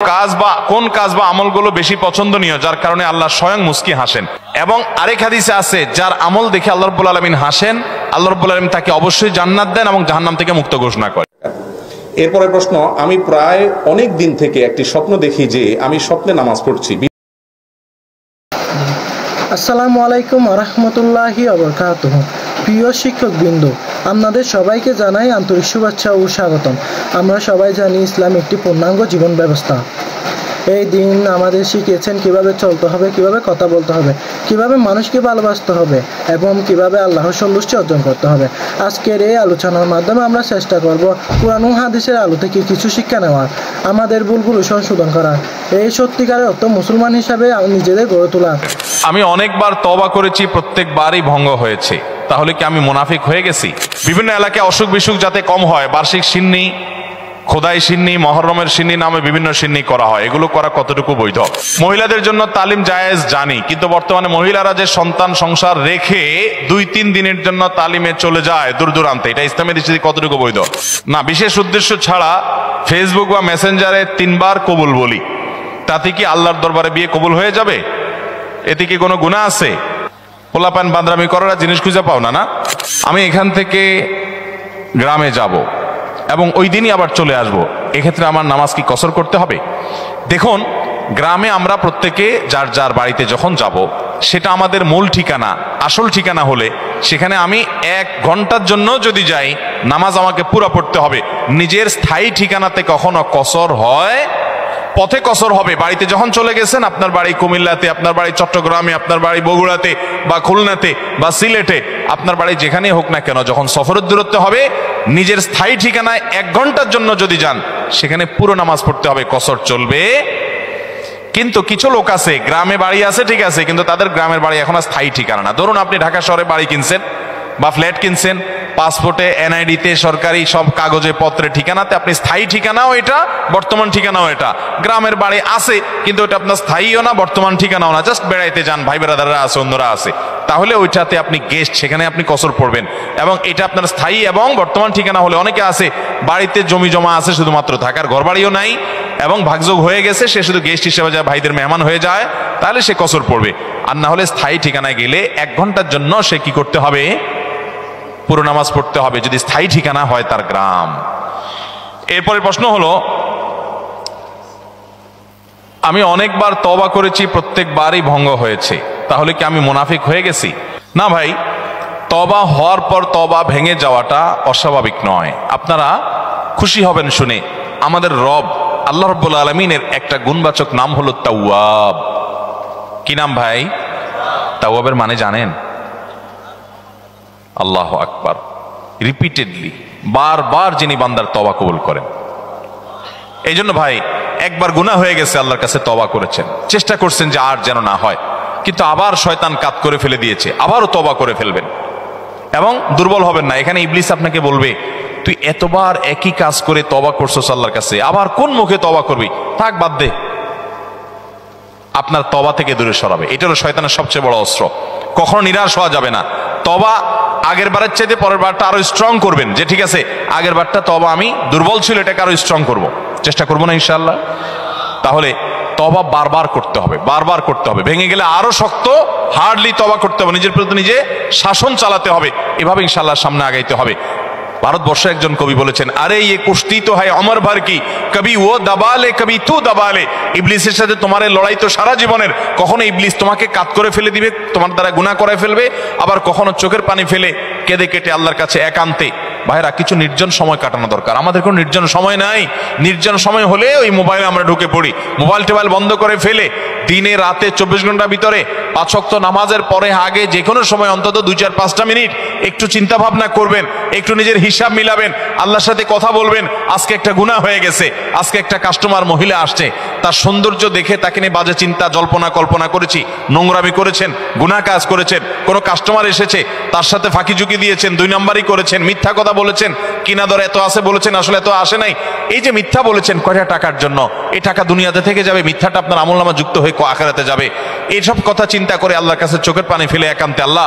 কোন কাজ বা আমলগুলো বেশি পছন্দনীয় যার কারণে আল্লাহ স্বয়ং মুস্কি হাসেন। এবং আরেক হাদিসে আছে যার আমল দেখে আল্লাহ রাব্বুল আলামিন হাসেন, আল্লাহ রাব্বুল আলামিন তাকে অবশ্যই জান্নাত দেন এবং জাহান্নাম থেকে মুক্ত ঘোষণা করেন। এরপরে প্রশ্ন, আমি প্রায় অনেক দিন থেকে একটি স্বপ্ন দেখি যে আমি স্বপ্নে নামাজ পড়ছি। আসসালামু আলাইকুম ওয়া রাহমাতুল্লাহি ওয়া বারাকাতুহু। প্রিয় শিক্ষকবৃন্দ, আপনাদের সবাইকে জানাই আন্তরিক শুভেচ্ছা ও স্বাগতম। আমরা সবাই জানি ইসলাম একটি পূর্ণাঙ্গ জীবন ব্যবস্থা। এই দিন আমাদের শিখিয়েছেন কিভাবে চলতে হবে, কিভাবে কথা বলতে হবে, কিভাবে মানুষকে ভালোবাসতে হবে এবং কিভাবে আল্লাহর সন্তুষ্টি অর্জন করতে হবে। আজকের এই আলোচনার মাধ্যমে আমরা চেষ্টা করব কুরআন ও হাদিসের আলো থেকে কিছু শিক্ষা নেওয়ার, আমাদের ভুলগুলো সংশোধন করার, এই সত্যিকারের অর্থ মুসলমান হিসাবে নিজেদের গড়ে তোলা। আমি অনেকবার তওবা করেছি, প্রত্যেকবারই ভঙ্গ হয়েছে, তাহলে কি আমি মুনাফিক হয়ে গেছি? বিভিন্ন এলাকায় অসুখ বিসুখ যাতে কম হয়, বার্ষিক সিন্নি, খোদাই সিন্নি, মহরমের সিন্নি নামে বিভিন্ন সিন্নি করা হয়, এগুলো করা কতটুকু বৈধ? মহিলাদের জন্য তালিম জায়েজ জানি, কিন্তু বর্তমানে মহিলারা যে সন্তান সংসার রেখে 2-3 দিনের জন্য তালিমে চলে যায় দূর দূরান্তে, এটা ইসলামের দৃষ্টিতে কতটুকু বৈধ? না, বিশেষ উদ্দেশ্য ছাড়া ফেসবুক বা মেসেঞ্জারে 3 বার কবুল বলি, তাতে কি আল্লাহর দরবারে বিয়ে কবুল হয়ে যাবে? এতে কি কোনো গুনাহ আছে? পোলাপান বান্দরামি করার জিনিস খুঁজে পাও না? আমি এখান থেকে গ্রামে যাব এবং ওই দিনই আবার চলে আসব, এক্ষেত্রে আমার নামাজ কি কসর করতে হবে? দেখুন, গ্রামে আমরা প্রত্যেকে যার যার বাড়িতে যখন যাব, সেটা আমাদের মূল ঠিকানা, আসল ঠিকানা হলে সেখানে আমি 1 ঘন্টার জন্য যদি যাই, নামাজ আমাকে পুরা পড়তে হবে। নিজের স্থায়ী ঠিকানাতে কখনো কসর হয়? পথে কসর হবে। বাড়িতে যখন চলে গেছেন, আপনার বাড়ি কুমিল্লাতে, আপনার বাড়ি চট্টগ্রামে, আপনার বাড়ি বগুড়াতে বা খুলনাতে বা সিলেটে, আপনার বাড়ি যেখানেই হোক না কেন, যখন সফরের দূরত্ব হবে, নিজের স্থায়ী ঠিকানায় 1 ঘন্টার জন্য যদি যান, সেখানে পুরো নামাজ পড়তে হবে, কসর চলবে। কিন্তু কিছু লোক আছে, গ্রামে বাড়ি আছে ঠিক আছে, কিন্তু তাদের গ্রামের বাড়ি এখন আর স্থায়ী ঠিকানা না। ধরুন আপনি ঢাকা শহরে বাড়ি কিনছেন বা ফ্ল্যাট কিনছেন, পাসপোর্টে, এনআইডিতে, সরকারি সব কাগজে পত্রে ঠিকানাতে আপনি স্থায়ী ঠিকানাও এটা, বর্তমান ঠিকানাও এটা। গ্রামের বাড়ি আছে, কিন্তু ওটা আপনার স্থায়ীও না, বর্তমান ঠিকানাও না, জাস্ট বেড়াইতে যান, ভাই বেড়াদাররা আছে, অন্যরা আছে, তাহলে ওইটাতে আপনি গেস্ট, সেখানে আপনি কসর পড়বেন। এবং এটা আপনার স্থায়ী এবং বর্তমান ঠিকানা হলে, অনেকে আছে বাড়িতে জমি জমা আছে, শুধুমাত্র থাকার ঘর বাড়িও নাই এবং ভাগযোগ হয়ে গেছে, সে শুধু গেস্ট হিসেবে যায়, ভাইদের মেহমান হয়ে যায়, তাহলে সে কসর পড়বে। আর না হলে স্থায়ী ঠিকানায় গেলে 1 ঘন্টার জন্য সে কি করতে হবে? পুরো নামাজ পড়তে হবে, যদি স্থায়ী ঠিকানা হয় তার গ্রাম। এরপরে প্রশ্ন হলো, আমি অনেকবার তওবা করেছি, প্রত্যেকবারই ভঙ্গ হয়েছে, তাহলে কি আমি মুনাফিক হয়ে গেছি? না ভাই, তওবা হওয়ার পর তওবা ভেঙে যাওয়াটা অস্বাভাবিক নয়। আপনারা খুশি হবেন শুনে, আমাদের রব আল্লাহ রাব্বুল আলামিনের একটা গুণবাচক নাম হলো তাওয়াব। কি নাম ভাই? তাওয়াবের মানে জানেন? আল্লাহু আকবার। রিপিটেডলি, বারবার যিনি বান্দার তওবা কবুল করেন। এই জন্য ভাই, একবার গুনাহ হয়ে গেছে, আল্লাহর কাছে তওবা করেছেন, চেষ্টা করছেন যে আর যেন না হয়, কিন্তু আবার শয়তান কাত করে ফেলে দিয়েছে, আবারও তওবা করে ফেলবেন এবং দুর্বল হবেন না। এখানে ইবলিস আপনাকে বলবে, তুই এতবার একই কাজ করে তওবা করছস আল্লাহর কাছে, আবার কোন মুখে তওবা করবি? থাক, বাদ দে। আপনার তওবা থেকে দূরে সরাবে। এটা হলো শয়তানের সবচেয়ে বড় অস্ত্র। কখনো নিরাশ হওয়া যাবে না। তওবা আগের বারের চাইতে পরের বারটা আরো স্ট্রং করবেন, যে ঠিক আছে আগের বারটা তওবা আমি দুর্বল ছিল, এটাকে আরো স্ট্রং করব, চেষ্টা করবো না ইনশাআল্লাহ। তাহলে তওবা বারবার করতে হবে, বারবার করতে হবে। ভেঙে গেলে আরো শক্ত, হার্ডলি তওবা করতে হবে, নিজের প্রতি নিজে শাসন চালাতে হবে, এভাবে ইনশাআল্লাহ সামনে আগাইতে হবে। ভারতবর্ষে একজন কবি বলেছেন, আরে ইয়ে কুস্তি তো হয় অমর ভর কি, কবি ও দাবালে কবি তু দাবালে। ইবলিসের সাথে তোমার লড়াই তো সারা জীবনের। কখনো ইবলিস তোমাকে কাত করে ফেলে দিবে, তোমার দ্বারা গুনাহ করায় ফেলবে, আবার কখনো চোখের পানি ফেলে কেঁদে কেটে আল্লাহর কাছে একান্তে। ভাইরা, কিছু নির্জন সময় কাটানো দরকার। আমাদের কোনো নির্জন সময় নাই। নির্জন সময় হলে ওই মোবাইলে আমরা ঢুকে পড়ি, মোবাইল টোবাইল বন্ধ করে ফেলে দিনে রাতে 24 ঘন্টার ভিতরে 5 ওয়াক্ত নামাজের পরে আগে যে কোনো সময় অন্তত 2-4-5টা মিনিট একটু চিন্তা ভাবনা করবেন, একটু নিজের হিসাব মিলাবেন, আল্লাহর সাথে কথা বলবেন। আজকে একটা গুনাহ হয়ে গেছে, আজকে একটা কাস্টমার মহিলা আসছে, তার সৌন্দর্য দেখে তাকে নিয়ে বাজে চিন্তা জল্পনা কল্পনা করেছি, নোংরামি করেছেন, গুনাহ কাজ করেছেন। কোনো কাস্টমার এসেছে, তার সাথে ফাঁকি ঝুঁকি দিয়েছেন, 2 নাম্বারই করেছেন, মিথ্যা কথা বলেছেন, কিনা দর এত আছে বলেছেন, আসলে এত আসে নাই। এই যে মিথ্যা বলেছেন কয়টা টাকার জন্য, এই টাকা দুনিয়াতে থেকে যাবে, মিথ্যাটা আপনার আমলনামা যুক্ত হয়ে আখিরাতে যাবে। এইসব কথা চিন্তা করে আল্লাহর কাছে চোখের পানি ফেলে একান্তে, আল্লাহ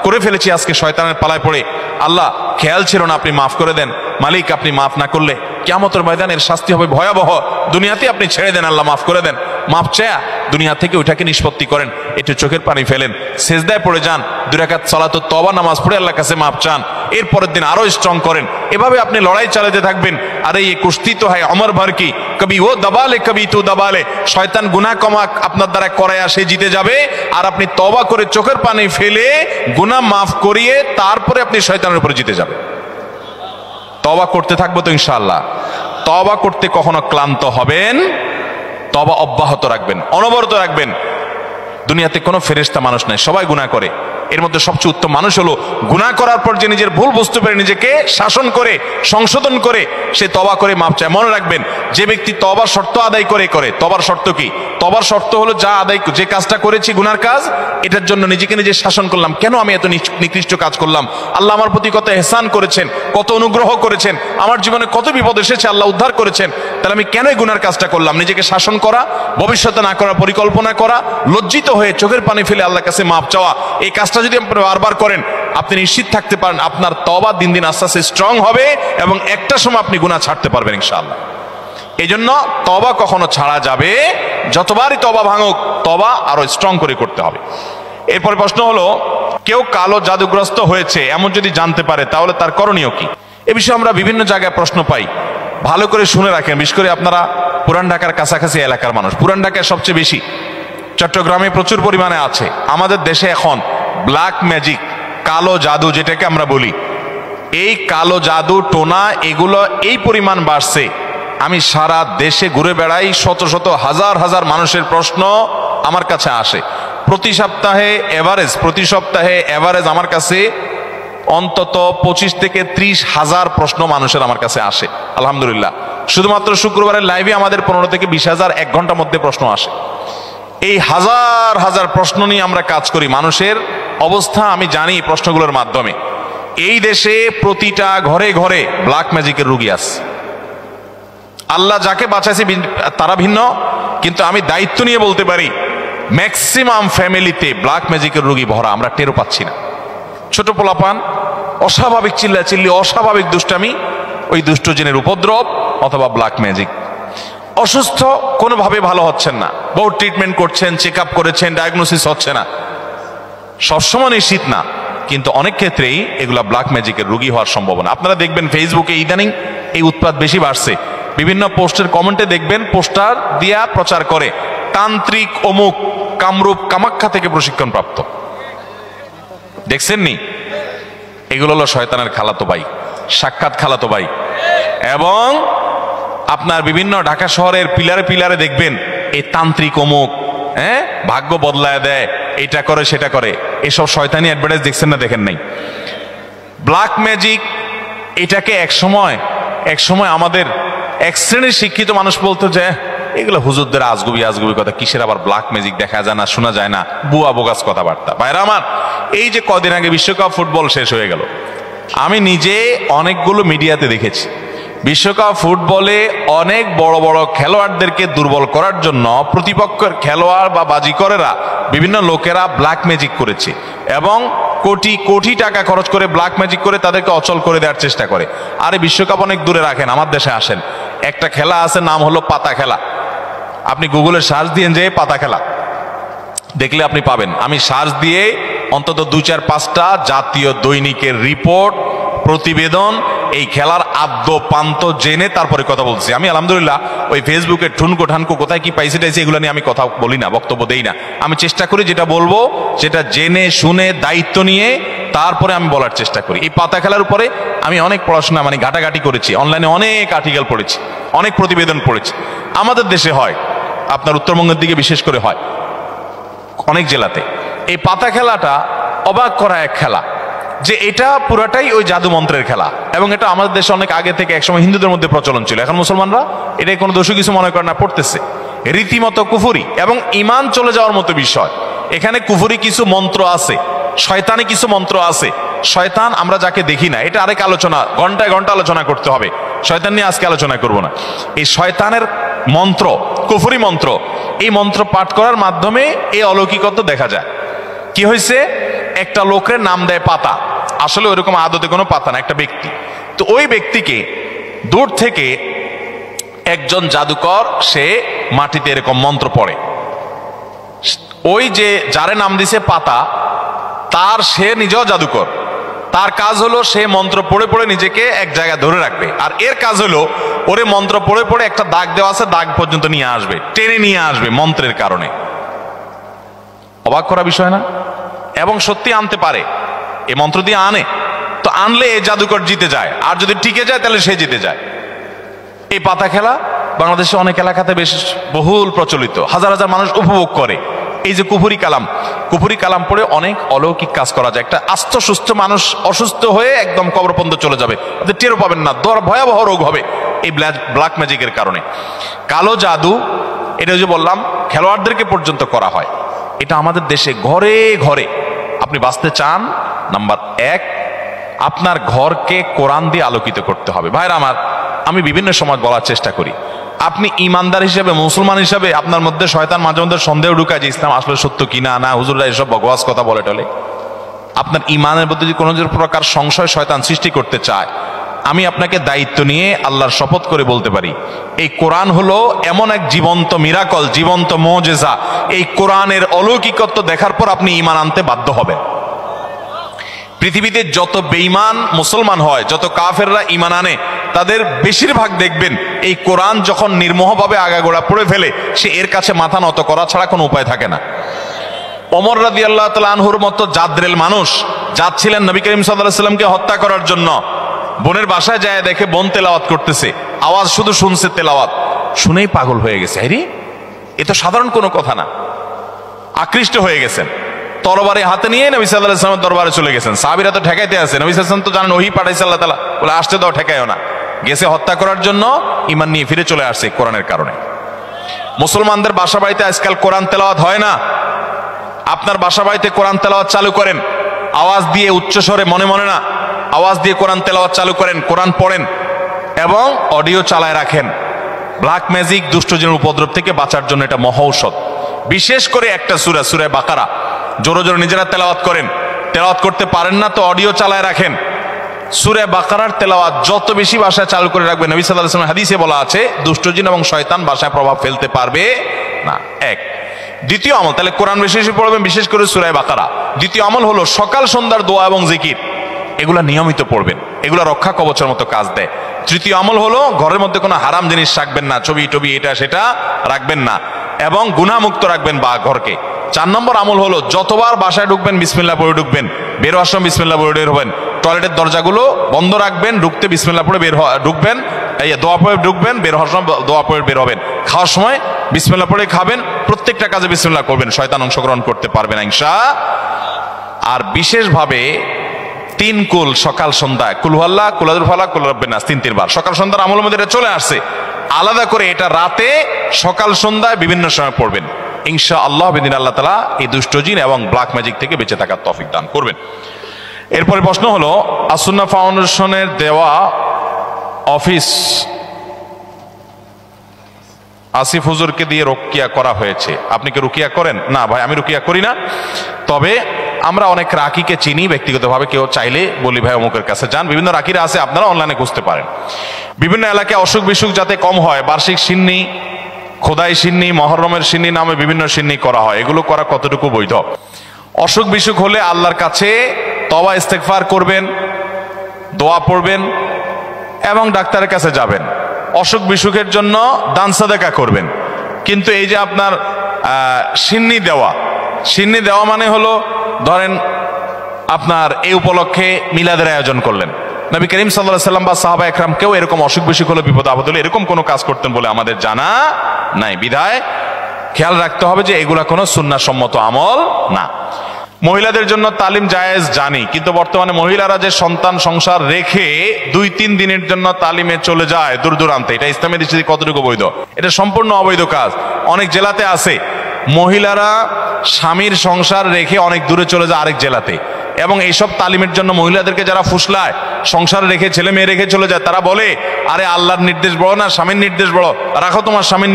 করে ফেলেছি আজকে শয়তানের পালায় পড়ে, আল্লাহ খেয়াল ছিল না, আপনি মাফ করে দেন। মালিক, আপনি মাফ না করলে কিয়ামতের ময়দানের শাস্তি হবে ভয়াবহ, দুনিয়াতে আপনি ছেড়ে দেন, আল্লাহ মাফ করে দেন। মাফ চায়া দুনিয়া থেকে ওইটাকে নিষ্পত্তি করেন, একটু চোখের পানি ফেলেন, সেজদায় পড়ে যান, 2 রাকাত সালাতুত তওবা নামাজ পড়ে আল্লাহর কাছে মাফ চান, এর পরের দিন আরো স্ট্রং করেন। এভাবে আপনি লড়াই চালাতে থাকবেন। আরে এই কুস্তি তো হয় অমর ভর কি, কবি ও দবালে কবি তু দবালে। শয়তান গুনাহ কমাক আপনার দ্বারা করায়া সে জিতে যাবে, আর আপনি তওবা করে চোখের পানি ফেলে গুনাহ মাফ করিয়ে তারপরে আপনি শয়তানের উপরে জিতে যাবেন। তওবা করতে থাকবো তো ইনশাআল্লাহ। তওবা করতে কখনো ক্লান্ত হবেন, তওবা অব্যাহত রাখবেন, অনবরত রাখবেন। দুনিয়াতে কোনো ফেরেশতা মানুষ নাই, সবাই গুনাহ করে। এর মধ্যে সবচেয়ে উত্তম মানুষ হলো গুনাহ করার পর যে নিজের ভুল বুঝতে পারে, নিজেকে শাসন করে সংশোধন করে সে তওবা করে মাপ চায়। মনে রাখবেন, যে ব্যক্তি তওবার শর্ত আদায় করে তওবার শর্ত কি? তওবার শর্ত হলো যে কাজটা করেছি গুনার কাজ, এটার জন্য নিজেকে নিজে শাসন করলাম, কেন আমি এত নিকৃষ্ট কাজ করলাম, আল্লাহ আমার প্রতি কত ইহসান করেছেন, কত অনুগ্রহ করেছেন, আমার জীবনে কত বিপদ এসেছে, আল্লাহ উদ্ধার করেছেন, তাহলে আমি কেন এই গুনার কাজটা করলাম? নিজেকে শাসন করা, ভবিষ্যতে না করার পরিকল্পনা করা, লজ্জিত হয়ে চোখের পানি ফেলে আল্লাহর কাছে মাপ চাওয়া। এই কাজটা যদি আপনি বারবার করেন, আপনি নিশ্চিত থাকতে পারেন আপনার তওবা দিন দিন আস্তে আস্তে স্ট্রং হবে এবং একটা সময় আপনি গুনাহ ছাড়তে পারবেন ইনশাআল্লাহ। এই জন্য তওবা কখনো ছাড়া যাবে, যতবারই তওবা ভাঙুক, তওবা আরো স্ট্রং করে করতে হবে। এরপরে প্রশ্ন হলো, কেউ কালো জাদুগ্রস্ত হয়েছে এমন যদি জানতে পারে তাহলে তার করণীয় কি? এ বিষয়ে আমরা বিভিন্ন জায়গায় প্রশ্ন পাই, ভালো করে শুনে রাখেন। বিশেষ করে আপনারা পুরান ঢাকার কাছাকাছি এলাকার মানুষ, পুরান ঢাকায় সবচেয়ে বেশি, চট্টগ্রামে প্রচুর পরিমাণে আছে। আমাদের দেশে এখন ব্ল্যাক ম্যাজিক, কালো জাদু যেটাকে আমরা বলি, এই কালো জাদু টোনা এগুলো এই পরিমাণ বাড়ছে। আমি সারা দেশে ঘুরে বেড়াই, শত শত হাজার হাজার মানুষের প্রশ্ন আমার কাছে আসে। প্রতি সপ্তাহে এভারেজ আমার কাছে অন্তত 25 থেকে 30 হাজার প্রশ্ন মানুষের আমার কাছে আসে। আলহামদুলিল্লাহ, শুধুমাত্র শুক্রবারের লাইভে আমাদের 15 থেকে 20 হাজার 1 ঘন্টার মধ্যে প্রশ্ন আসে। এই হাজার হাজার প্রশ্ন নিয়ে আমরা কাজ করি। মানুষের অবস্থা আমি জানি প্রশ্নগুলোর মাধ্যমে। এই দেশে প্রতিটা ঘরে ঘরে ব্ল্যাক ম্যাজিকের রোগী আছে। আল্লাহ যাকে বাঁচাইছে তারা ভিন্ন, কিন্তু আমি দায়িত্ব নিয়ে বলতে পারি ম্যাক্সিমাম ফ্যামিলিতে ব্ল্যাক ম্যাজিকের রোগী ভরা, আমরা টেরও পাচ্ছি না। ছোট পোলাপান অস্বাভাবিক চিল্লাচিল্লি, অস্বাভাবিক দুষ্টামি, ওই দুষ্ট জিনের উপদ্রব অথবা ব্ল্যাক ম্যাজিক। অসুস্থ, কোনোভাবে ভালো হচ্ছেন না, বহু ট্রিটমেন্ট করছেন, চেক আপ করেছেন, ডায়াগনোসিস হচ্ছে না। সবসময় নিশ্চিত না, কিন্তু অনেক ক্ষেত্রেই এগুলা ব্ল্যাক ম্যাজিকের রোগী হওয়ার সম্ভাবনা। আপনারা দেখবেন ফেসবুকে ইদানিং এই উৎপাত বেশি বাড়ছে। বিভিন্ন পোস্টের কমেন্টে দেখবেন পোস্টার দিয়া প্রচার করে তান্ত্রিক অমুক কামরূপ কামাখ্যা থেকে প্রশিক্ষণ প্রাপ্ত। দেখছেন নি? এগুলো হলো শয়তানের খালাতো ভাই, সাক্ষাৎ খালাতো ভাই। এবং আপনার বিভিন্ন ঢাকা শহরের পিলারে পিলারে দেখবেন এই তান্ত্রিক অমুক, ভাগ্য বদলায় দেয়, এটা করে সেটা করে, এসব শয়তানি অ্যাডভার্টাইজ দেখছেন না? দেখেন নাই? ব্ল্যাক ম্যাজিক এটাকে এক সময় আমাদের এক শ্রেণীর শিক্ষিত মানুষ বলতো যে এগুলো হুজুরদের আজগুবি কথা, কিসের আবার ব্ল্যাক ম্যাজিক, দেখা যায় না, শোনা যায় না, বুয়া বোগাস কথাবার্তা। ভাইরা আমার, এই যে কদিন আগে বিশ্বকাপ ফুটবল শেষ হয়ে গেল, আমি নিজে অনেকগুলো মিডিয়াতে দেখেছি বিশ্বকাপ ফুটবলে অনেক বড় বড় খেলোয়াড়দেরকে দুর্বল করার জন্য প্রতিপক্ষের খেলোয়াড় বা বাজিকরেরা, বিভিন্ন লোকেরা ব্ল্যাক ম্যাজিক করেছে এবং কোটি কোটি টাকা খরচ করে ব্ল্যাক ম্যাজিক করে তাদেরকে অচল করে দেওয়ার চেষ্টা করে। আরে বিশ্বকাপ অনেক দূরে রাখেন, আমার দেশে আসেন, একটা খেলা আছে, নাম হলো পাতা খেলা। আপনি গুগলে সার্চ দিয়ে যে পাতা খেলা দেখলে আপনি পাবেন। আমি সার্চ দিয়ে অন্তত 2-4-5টা জাতীয় দৈনিকের রিপোর্ট, প্রতিবেদন, এই খেলার আদ্য পান্ত জেনে তারপরে কথা বলছি। আমি আলহামদুলিল্লাহ ওই ফেসবুকে ঠুনকো ঠানকো কোথায় কি পাইছে টাইছে এগুলো নিয়ে আমি কথা বলি না, বক্তব্য দেই না। আমি চেষ্টা করি যেটা বলবো সেটা জেনে শুনে দায়িত্ব নিয়ে তারপরে আমি বলার চেষ্টা করি। এই পাতা খেলার উপরে আমি অনেক পড়াশোনা ঘাটাঘাটি করেছি, অনলাইনে অনেক আর্টিকেল পড়েছি, অনেক প্রতিবেদন পড়েছি। আমাদের দেশে হয়, আপনার উত্তরবঙ্গের দিকে বিশেষ করে হয়, অনেক জেলাতে। এই পাতা খেলাটা অবাক করা এক খেলা, যে এটা পুরাটাই ওই জাদু মন্ত্রের খেলা, এবং এটা আমাদের দেশে অনেক আগে থেকে একসময় হিন্দুদের মধ্যে প্রচলন ছিল। এখন মুসলমানরা এটাই কোনো দোষী কিছু মনে করে না, পড়তেছে রীতিমতো কুফুরি এবং ইমান চলে যাওয়ার মতো বিষয়। এখানে কুফুরি কিছু মন্ত্র আছে, শয়তানি কিছু মন্ত্র আছে। শয়তান আমরা যাকে দেখি না, এটা আরেক আলোচনা, ঘন্টায় ঘন্টা আলোচনা করতে হবে, শয়তান নিয়ে আজকে আলোচনা করব না। এই শয়তানের মন্ত্র, কুফুরি মন্ত্র, এই মন্ত্র পাঠ করার মাধ্যমে এই অলৌকিকত্ব দেখা যায়। কি হয়েছে, একটা লোকের নাম দেয় পাতা, আসলে ওইরকম আদতে কোনো পাতা না, একটা ব্যক্তি। তো ওই ব্যক্তিকে দূর থেকে একজন জাদুকর সে মাটিতে এরকম মন্ত্র পড়ে, ওই যে যারে নাম দিছে পাতা তার সে নিজেও জাদুকর, তার কাজ হলো সে মন্ত্র পড়ে পড়ে নিজেকে এক জায়গায় ধরে রাখবে, আর এর কাজ হলো ওরে মন্ত্র পড়ে পড়ে একটা দাগ দেওয়া আছে, দাগ পর্যন্ত নিয়ে আসবে, টেনে নিয়ে আসবে মন্ত্রের কারণে। অবাক করা বিষয় না? এবং সত্যি আনতে পারে, এই মন্ত্র দিয়ে আনে, তো আনলে এই জাদুকর জিতে যায়, আর যদি টিকে যায় তাহলে সে জিতে যায়। এই পাতা খেলা বাংলাদেশে অনেক এলাকাতে বেশ বহুল প্রচলিত, হাজার হাজার মানুষ উপভোগ করে। এই যে কুফুরি কালাম পড়ে অনেক অলৌকিক কাজ করা যায়। একটা আস্ত সুস্থ মানুষ অসুস্থ হয়ে একদম কবর পর্যন্ত চলে যাবে, আপনি টেরও পাবেন না, ভয়াবহ রোগ হবে এই ব্ল্যাক ম্যাজিকের কারণে। কালো জাদু, এটা যে বললাম খেলোয়াড়দেরকে পর্যন্ত করা হয়। এটা আমাদের দেশে ঘরে ঘরে। আপনি বাঁচতে চান, নাম্বার 1, আপনার ঘরকে কোরআন দিয়ে আলোকিত করতে হবে। ভাইরা আমার, আমি বিভিন্ন সময় বলার চেষ্টা করি, আপনি ইমানদার হিসেবে, মুসলমান হিসেবে আপনার মধ্যে শয়তান মাঝে মধ্যে সন্দেহ ঢুকায় যে ইসলাম আসলে সত্য কিনা, না হুজুররা এসব বকওয়াস কথা বলে টলে। আপনার ইমানের মধ্যে যদি কোনো প্রকার সংশয় শয়তান সৃষ্টি করতে চায়, আমি আপনাকে দায়িত্ব নিয়ে আল্লাহর শপথ করে বলতে পারি, এই কোরআন হলো এমন এক জীবন্ত মিরাকল, জীবন্ত মুজিজা। এই কোরআনের অলৌকিকত্ব দেখার পর আপনি ঈমান আনতে বাধ্য হবেন। পৃথিবীতে যত বেঈমান মুসলমান হয়, যত কাফেররা ঈমান আনে, তাদের বেশিরভাগ দেখবেন এই কোরআন যখন নির্মোহভাবে আগাগোড়া পড়ে ফেলে, সে এর কাছে মাথা নত করা ছাড়া কোনো উপায় থাকে না। ওমর রাদিয়াল্লাহু তাআলা আনহুর মতো জাদ্রেল মানুষ যাচ্ছিলেন নবী করিম সাল্লাল্লাহু আলাইহি ওয়াসাল্লামকে হত্যা করার জন্য, বোনের বাসায় যায় দেখে বোন তেলাওয়াত করতেছে, আওয়াজ শুধু শুনছে, তেলাওয়াত শুনেই পাগল হয়ে গেছে। আরে এ তো সাধারণ কোনো কথা না, আকৃষ্ট হয়ে গেছেন। তরবারি হাতে নিয়ে নবী সাল্লাল্লাহু আলাইহি ওয়াসাল্লামের দরবারে চলে গেছেন। সাহাবীরা তো ঠেকাইতে আছে, নবী সাল্লাল্লাহু আলাইহি ওয়াসাল্লাম তো জানেন ওহী পাঠাইছে আল্লাহ তাআলা, বলে আসতে দাও, ঠেকাইও না। গেছে হত্যা করার জন্য, ঈমান নিয়ে ফিরে চলে আসছে কোরআনের কারণে। মুসলমানদের বাসা বাড়িতে আজকাল কোরআন তেলাওয়াত হয় না। আপনার বাসা বাড়িতে কোরআন তেলাওয়াত চালু করেন, আওয়াজ দিয়ে, উচ্চ স্বরে, মনে মনে না, আওয়াজ দিয়ে কোরআন তেলাওয়াত চালু করেন, কোরআন পড়েন এবং অডিও চালায় রাখেন। ব্ল্যাক ম্যাজিক, দুষ্টজনের উপদ্রব থেকে বাঁচার জন্য এটা মহা ঔষধ। বিশেষ করে একটা সূরা, সূরা বাকারা জোরে জোরে নিজেরা তেলাওয়াত করেন। তেলাওয়াত করতে পারেন না তো অডিও চালায় রাখেন। সূরা বাকারার তেলাওয়াত যত বেশি ভাষায় চালু করে রাখবেন, নবী সাল্লাল্লাহু আলাইহি ওয়াসাল্লাম হাদিসে বলা আছে, দুষ্টজিন এবং শয়তান ভাষায় প্রভাব ফেলতে পারবে না। এক। দ্বিতীয় আমল, তাহলে কোরআন বেশি বেশি পড়বেন, বিশেষ করে সূরা বাকারা। দ্বিতীয় আমল হলো সকাল সন্ধ্যার দোয়া এবং জিকির, এগুলা নিয়মিত পড়বেন, এগুলা রক্ষা কবচের মতো কাজ দেয়। তৃতীয় আমল হলো ঘরের মধ্যে কোনো হারাম জিনিস রাখবেন না, ছবি টবি এটা সেটা রাখবেন না, এবং গুনাহমুক্ত রাখবেন বা ঘরকে। 4 নম্বর আমল হলো যতবার বাসায় ঢুকবেন বিসমিল্লাহ পড়ে ঢুকবেন, বের হওয়ার সময় বিসমিল্লাহ পড়ে বের হবেন। টয়লেটের দরজাগুলো বন্ধ রাখবেন, ঢুকতে বিসমিল্লাহ পড়ে ঢুকবেন, এই দোয়া পড়ে ঢুকবেন, বের হওয়ার সময় দোয়া পড়ে বের হবেন। খাওয়ার সময় বিসমিল্লাহ পড়ে খাবেন, প্রত্যেকটা কাজে বিসমিল্লাহ করবেন, শয়তান অংশগ্রহণ করতে পারবে না ইনশাআল্লাহ। আর বিশেষভাবে 3 কুল সকাল সন্ধ্যা, কুল হুয়াল্লাহ, কুল আযুল ফালাক, কুল রাব্বিন নাস, 3 বার সকাল সন্ধ্যার আমলের মধ্যে এটা চলে আসছে। আলাদা করে এটা রাতে, সকাল সন্ধ্যায় বিভিন্ন সময় পড়বেন ইনশাআল্লাহ। বিদিন আল্লাহ তাআলা এই দুষ্টজিন এবং ব্ল্যাক ম্যাজিক থেকে বেঁচে থাকার তৌফিক দান করবেন। এরপরে প্রশ্ন হলো, আস-সুন্নাহ ফাউন্ডেশনের দেওয়া অফিস আসিফ হুজুরকে দিয়ে রুকিয়া করা হয়েছে, আপনি কি রুকিয়া করেন? না ভাই, আমি রুকিয়া করি না। তবে আমরা অনেক রাকিকে চিনি ব্যক্তিগতভাবে, কেউ চাইলে বলি ভাই অমুকের কাছে যান, বিভিন্ন রাকিরা আছে, আপনারা অনলাইনে খুঁজতে পারেন। বিভিন্ন এলাকায় অসুখ বিসুখ যাতে কম হয়, বার্ষিক সিন্নি, খোদাই সিন্নি, মহররমের সিন্নি নামে বিভিন্ন সিন্নি করা হয়, এগুলো করা কতটুকু বৈধ? অসুখ বিসুখ হলে আল্লাহর কাছে তওবা ইস্তেগফার করবেন, দোয়া পড়বেন এবং ডাক্তারের কাছে যাবেন। অসুখ বিসুখের জন্য দান সাদাকা করবেন। কিন্তু এই যে আপনার সিন্নি দেওয়া মানে হলো, ধরেন আপনার এই উপলক্ষে মিলাদের আয়োজন করলেন, নবী করিম সাল্লাল্লাহু আলাইহি ওয়াসাল্লাম বা সাহাবা একরাম কেউ এরকম অসুখ বিসুখ হলে, বিপদ আপদ হলে এরকম কোনো কাজ করতেন বলে আমাদের জানা নাই। বিধায় খেয়াল রাখতে হবে যে এগুলা কোনো সুন্নাহ সম্মত আমল না। মহিলাদের জন্য তালিম জায়েজ জানি, কিন্তু বর্তমানে মহিলারা যে সন্তান সংসার রেখে 2-3 দিনের জন্য তালিমে চলে যায় দূর দূরান্তে, এটা ইসলামের দৃষ্টিতে কতটুকু বৈধ? এটা সম্পূর্ণ অবৈধ কাজ। অনেক জেলাতে আছে মহিলারা স্বামীর সংসার রেখে অনেক দূরে চলে যায় আরেক জেলাতে, এবং এইসব তালিমের জন্য মহিলাদেরকে যারা ফুসলায়, সংসার রেখে ছেলে মেয়ে রেখে চলে যায়, তারা বলে আরে আল্লাহর নির্দেশ বড় না স্বামীর নির্দেশ বড়, রাখো তোমার স্বামীর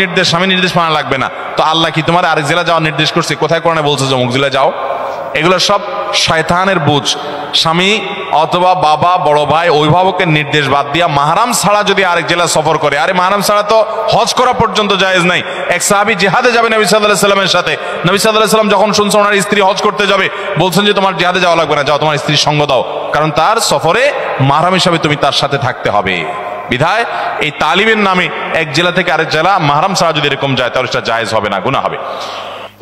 নির্দেশ মানা লাগবে না। তো তো আল্লাহ কি তোমার আরেক জেলা যাওয়ার নির্দেশ করছে? কোথায় কোরআনে বলছে যে অমুক জেলা যাও? এগুলো সব শয়তানের বুঝ। স্বামী অথবা বাবা, বড় ভাই, অভিভাবকের নির্দেশ বাদ দিয়া মাহরাম ছাড়া যদি আরেক জেলা সফর করে, আরে মাহরাম ছাড়া তো হজ করা পর্যন্ত জায়েজ নাই। এক সাহাবী জিহাদে যাবে নবী সাল্লাল্লাহু আলাইহি সাল্লামের সাথে, নবী সাল্লাল্লাহু আলাইহি সাল্লাম যখন শুনছেন ওনার স্ত্রী হজ করতে যাবে, বলছেন যে তোমার জিহাদে যাওয়া লাগবে না, যাও তোমার স্ত্রীর সঙ্গ দাও, কারণ তার সফরে মাহরাম হিসাবে তুমি তার সাথে থাকতে হবে। বিধায় এই তালিমের নামে এক জেলা থেকে আরেক জেলা মাহরাম ছাড়া যদি এরকম যায় তাহলে সেটা জায়েজ হবে না, গুনাহ হবে।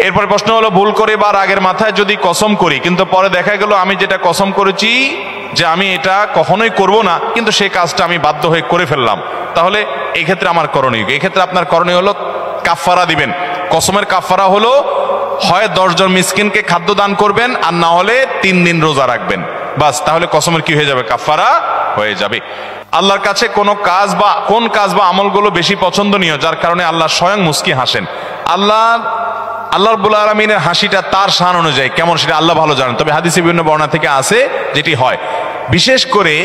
এরপরে প্রশ্ন হলো, ভুল করে বা রাগের মাথায় যদি কসম করি, কিন্তু পরে দেখা গেল আমি যেটা কসম করেছি যে আমি এটা কখনোই করব না, কিন্তু সেই কাজটা আমি বাধ্য হয়ে করে ফেললাম, তাহলে এই ক্ষেত্রে আমার করণীয় কি? এই ক্ষেত্রে আপনার করণীয় হলো কাফফারা দিবেন। কসমের কাফফারা হলো হয় 10 জন মিসকিনকে খাদ্য দান করবেন, আর না হলে 3 দিন রোজা রাখবেন, বাস। তাহলে কসমের কি হয়ে যাবে? কাফফারা হয়ে যাবে। আল্লাহর কাছে কোন কাজ বা আমলগুলো বেশি পছন্দনীয় যার কারণে আল্লাহ স্বয়ং মুস্কি হাসেন? আল্লাহ রাব্বুল আলামিনের হাসিটা তার শান অনুযায়ী কেমন সেটা আল্লাহ ভালো জানেন। তবে হাদিসে বিভিন্ন বর্ণনা থেকে আসে যেটি হয়, বিশেষ করে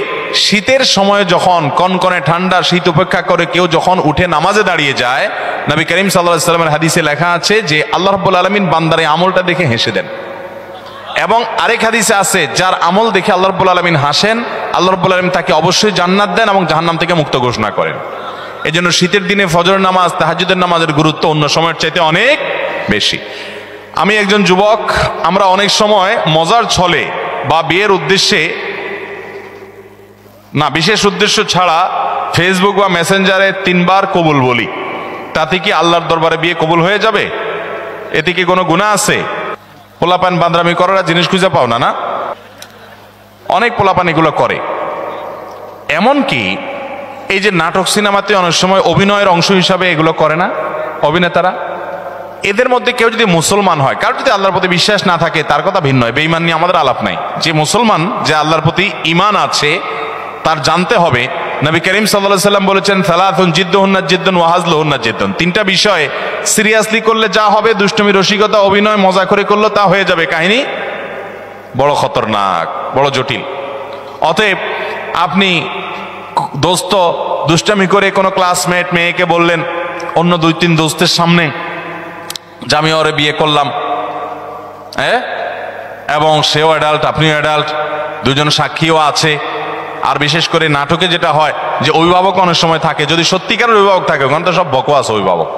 শীতের সময় যখন কনকনে ঠান্ডা শীত উপেক্ষা করে কেউ যখন উঠে নামাজে দাঁড়িয়ে যায়, নবী করিম সাল্লাল্লাহু আলাইহি সাল্লামের হাদিসে লেখা আছে যে আল্লাহ রাব্বুল আলামিন বান্দার এই আমলটা দেখে হেসে দেন। এবং আরেক হাদিসে আছে যার আমল দেখে আল্লাহ রাব্বুল আলামিন হাসেন, আল্লাহ রাব্বুল আলামিন তাকে অবশ্যই জান্নাত দেন এবং জাহান্নাম থেকে মুক্ত ঘোষণা করেন। এজন্য শীতের দিনে ফজর নামাজ, তাহাজ্জুদের নামাজের গুরুত্ব অন্য সময়ের চাইতে অনেক বেশি। আমি একজন যুবক, আমরা অনেক সময় মজার ছলে বা বিয়ের উদ্দেশ্যে না, বিশেষ উদ্দেশ্য ছাড়া ফেসবুক বা মেসেঞ্জারে 3 বার কবুল বলি, তাতে কি আল্লাহর দরবারে বিয়ে কবুল হয়ে যাবে? এতে কি কোনো গুনাহ আছে? পোলাপান বান্দরামি করার জিনিস খুঁজে পাও না? না, অনেক পোলাপান এগুলো করে। এমনকি এই যে নাটক সিনেমাতে অনেক সময় অভিনয়ের অংশ হিসাবে এগুলো করে না অভিনেতারা, এদের মধ্যে কেউ যদি মুসলমান হয়, কারোর যদি আল্লাহর প্রতি বিশ্বাস না থাকে তার কথা ভিন্ন, বেঈমান নিয়ে আমাদের আলাপ নাই। যে মুসলমান, যে আল্লাহর প্রতি ঈমান আছে, তার জানতে হবে নবী করিম সাল্লাল্লাহু আলাইহি সাল্লাম বলেছেন সালাতুন জিদ্দুহুন্না জিদ্দুন ওয়া হাজলুহুন্না জিদ্দুন। 3টা বিষয় সিরিয়াসলি করলে যা হবে, দুষ্টমি, রসিকতা, অভিনয়, মজা করে করলে তা হয়ে যাবে কাহিনী বড় খতরনাক, বড় জটিল। অতএব আপনি দোস্ত দুষ্টামি করে কোনো ক্লাসমেট মেয়েকে বললেন অন্য 2-3 দোস্তের সামনে যে আমি ওরে বিয়ে করলাম, এবং সেও অ্যাডাল্ট, আপনিও অ্যাডাল্ট, 2 জন সাক্ষীও আছে। আর বিশেষ করে নাটকে যেটা হয় যে অভিভাবক অনেক সময় থাকে, যদি সত্যিকারের অভিভাবক থাকে, ওখানে তো সব বকওয়াস অভিভাবক।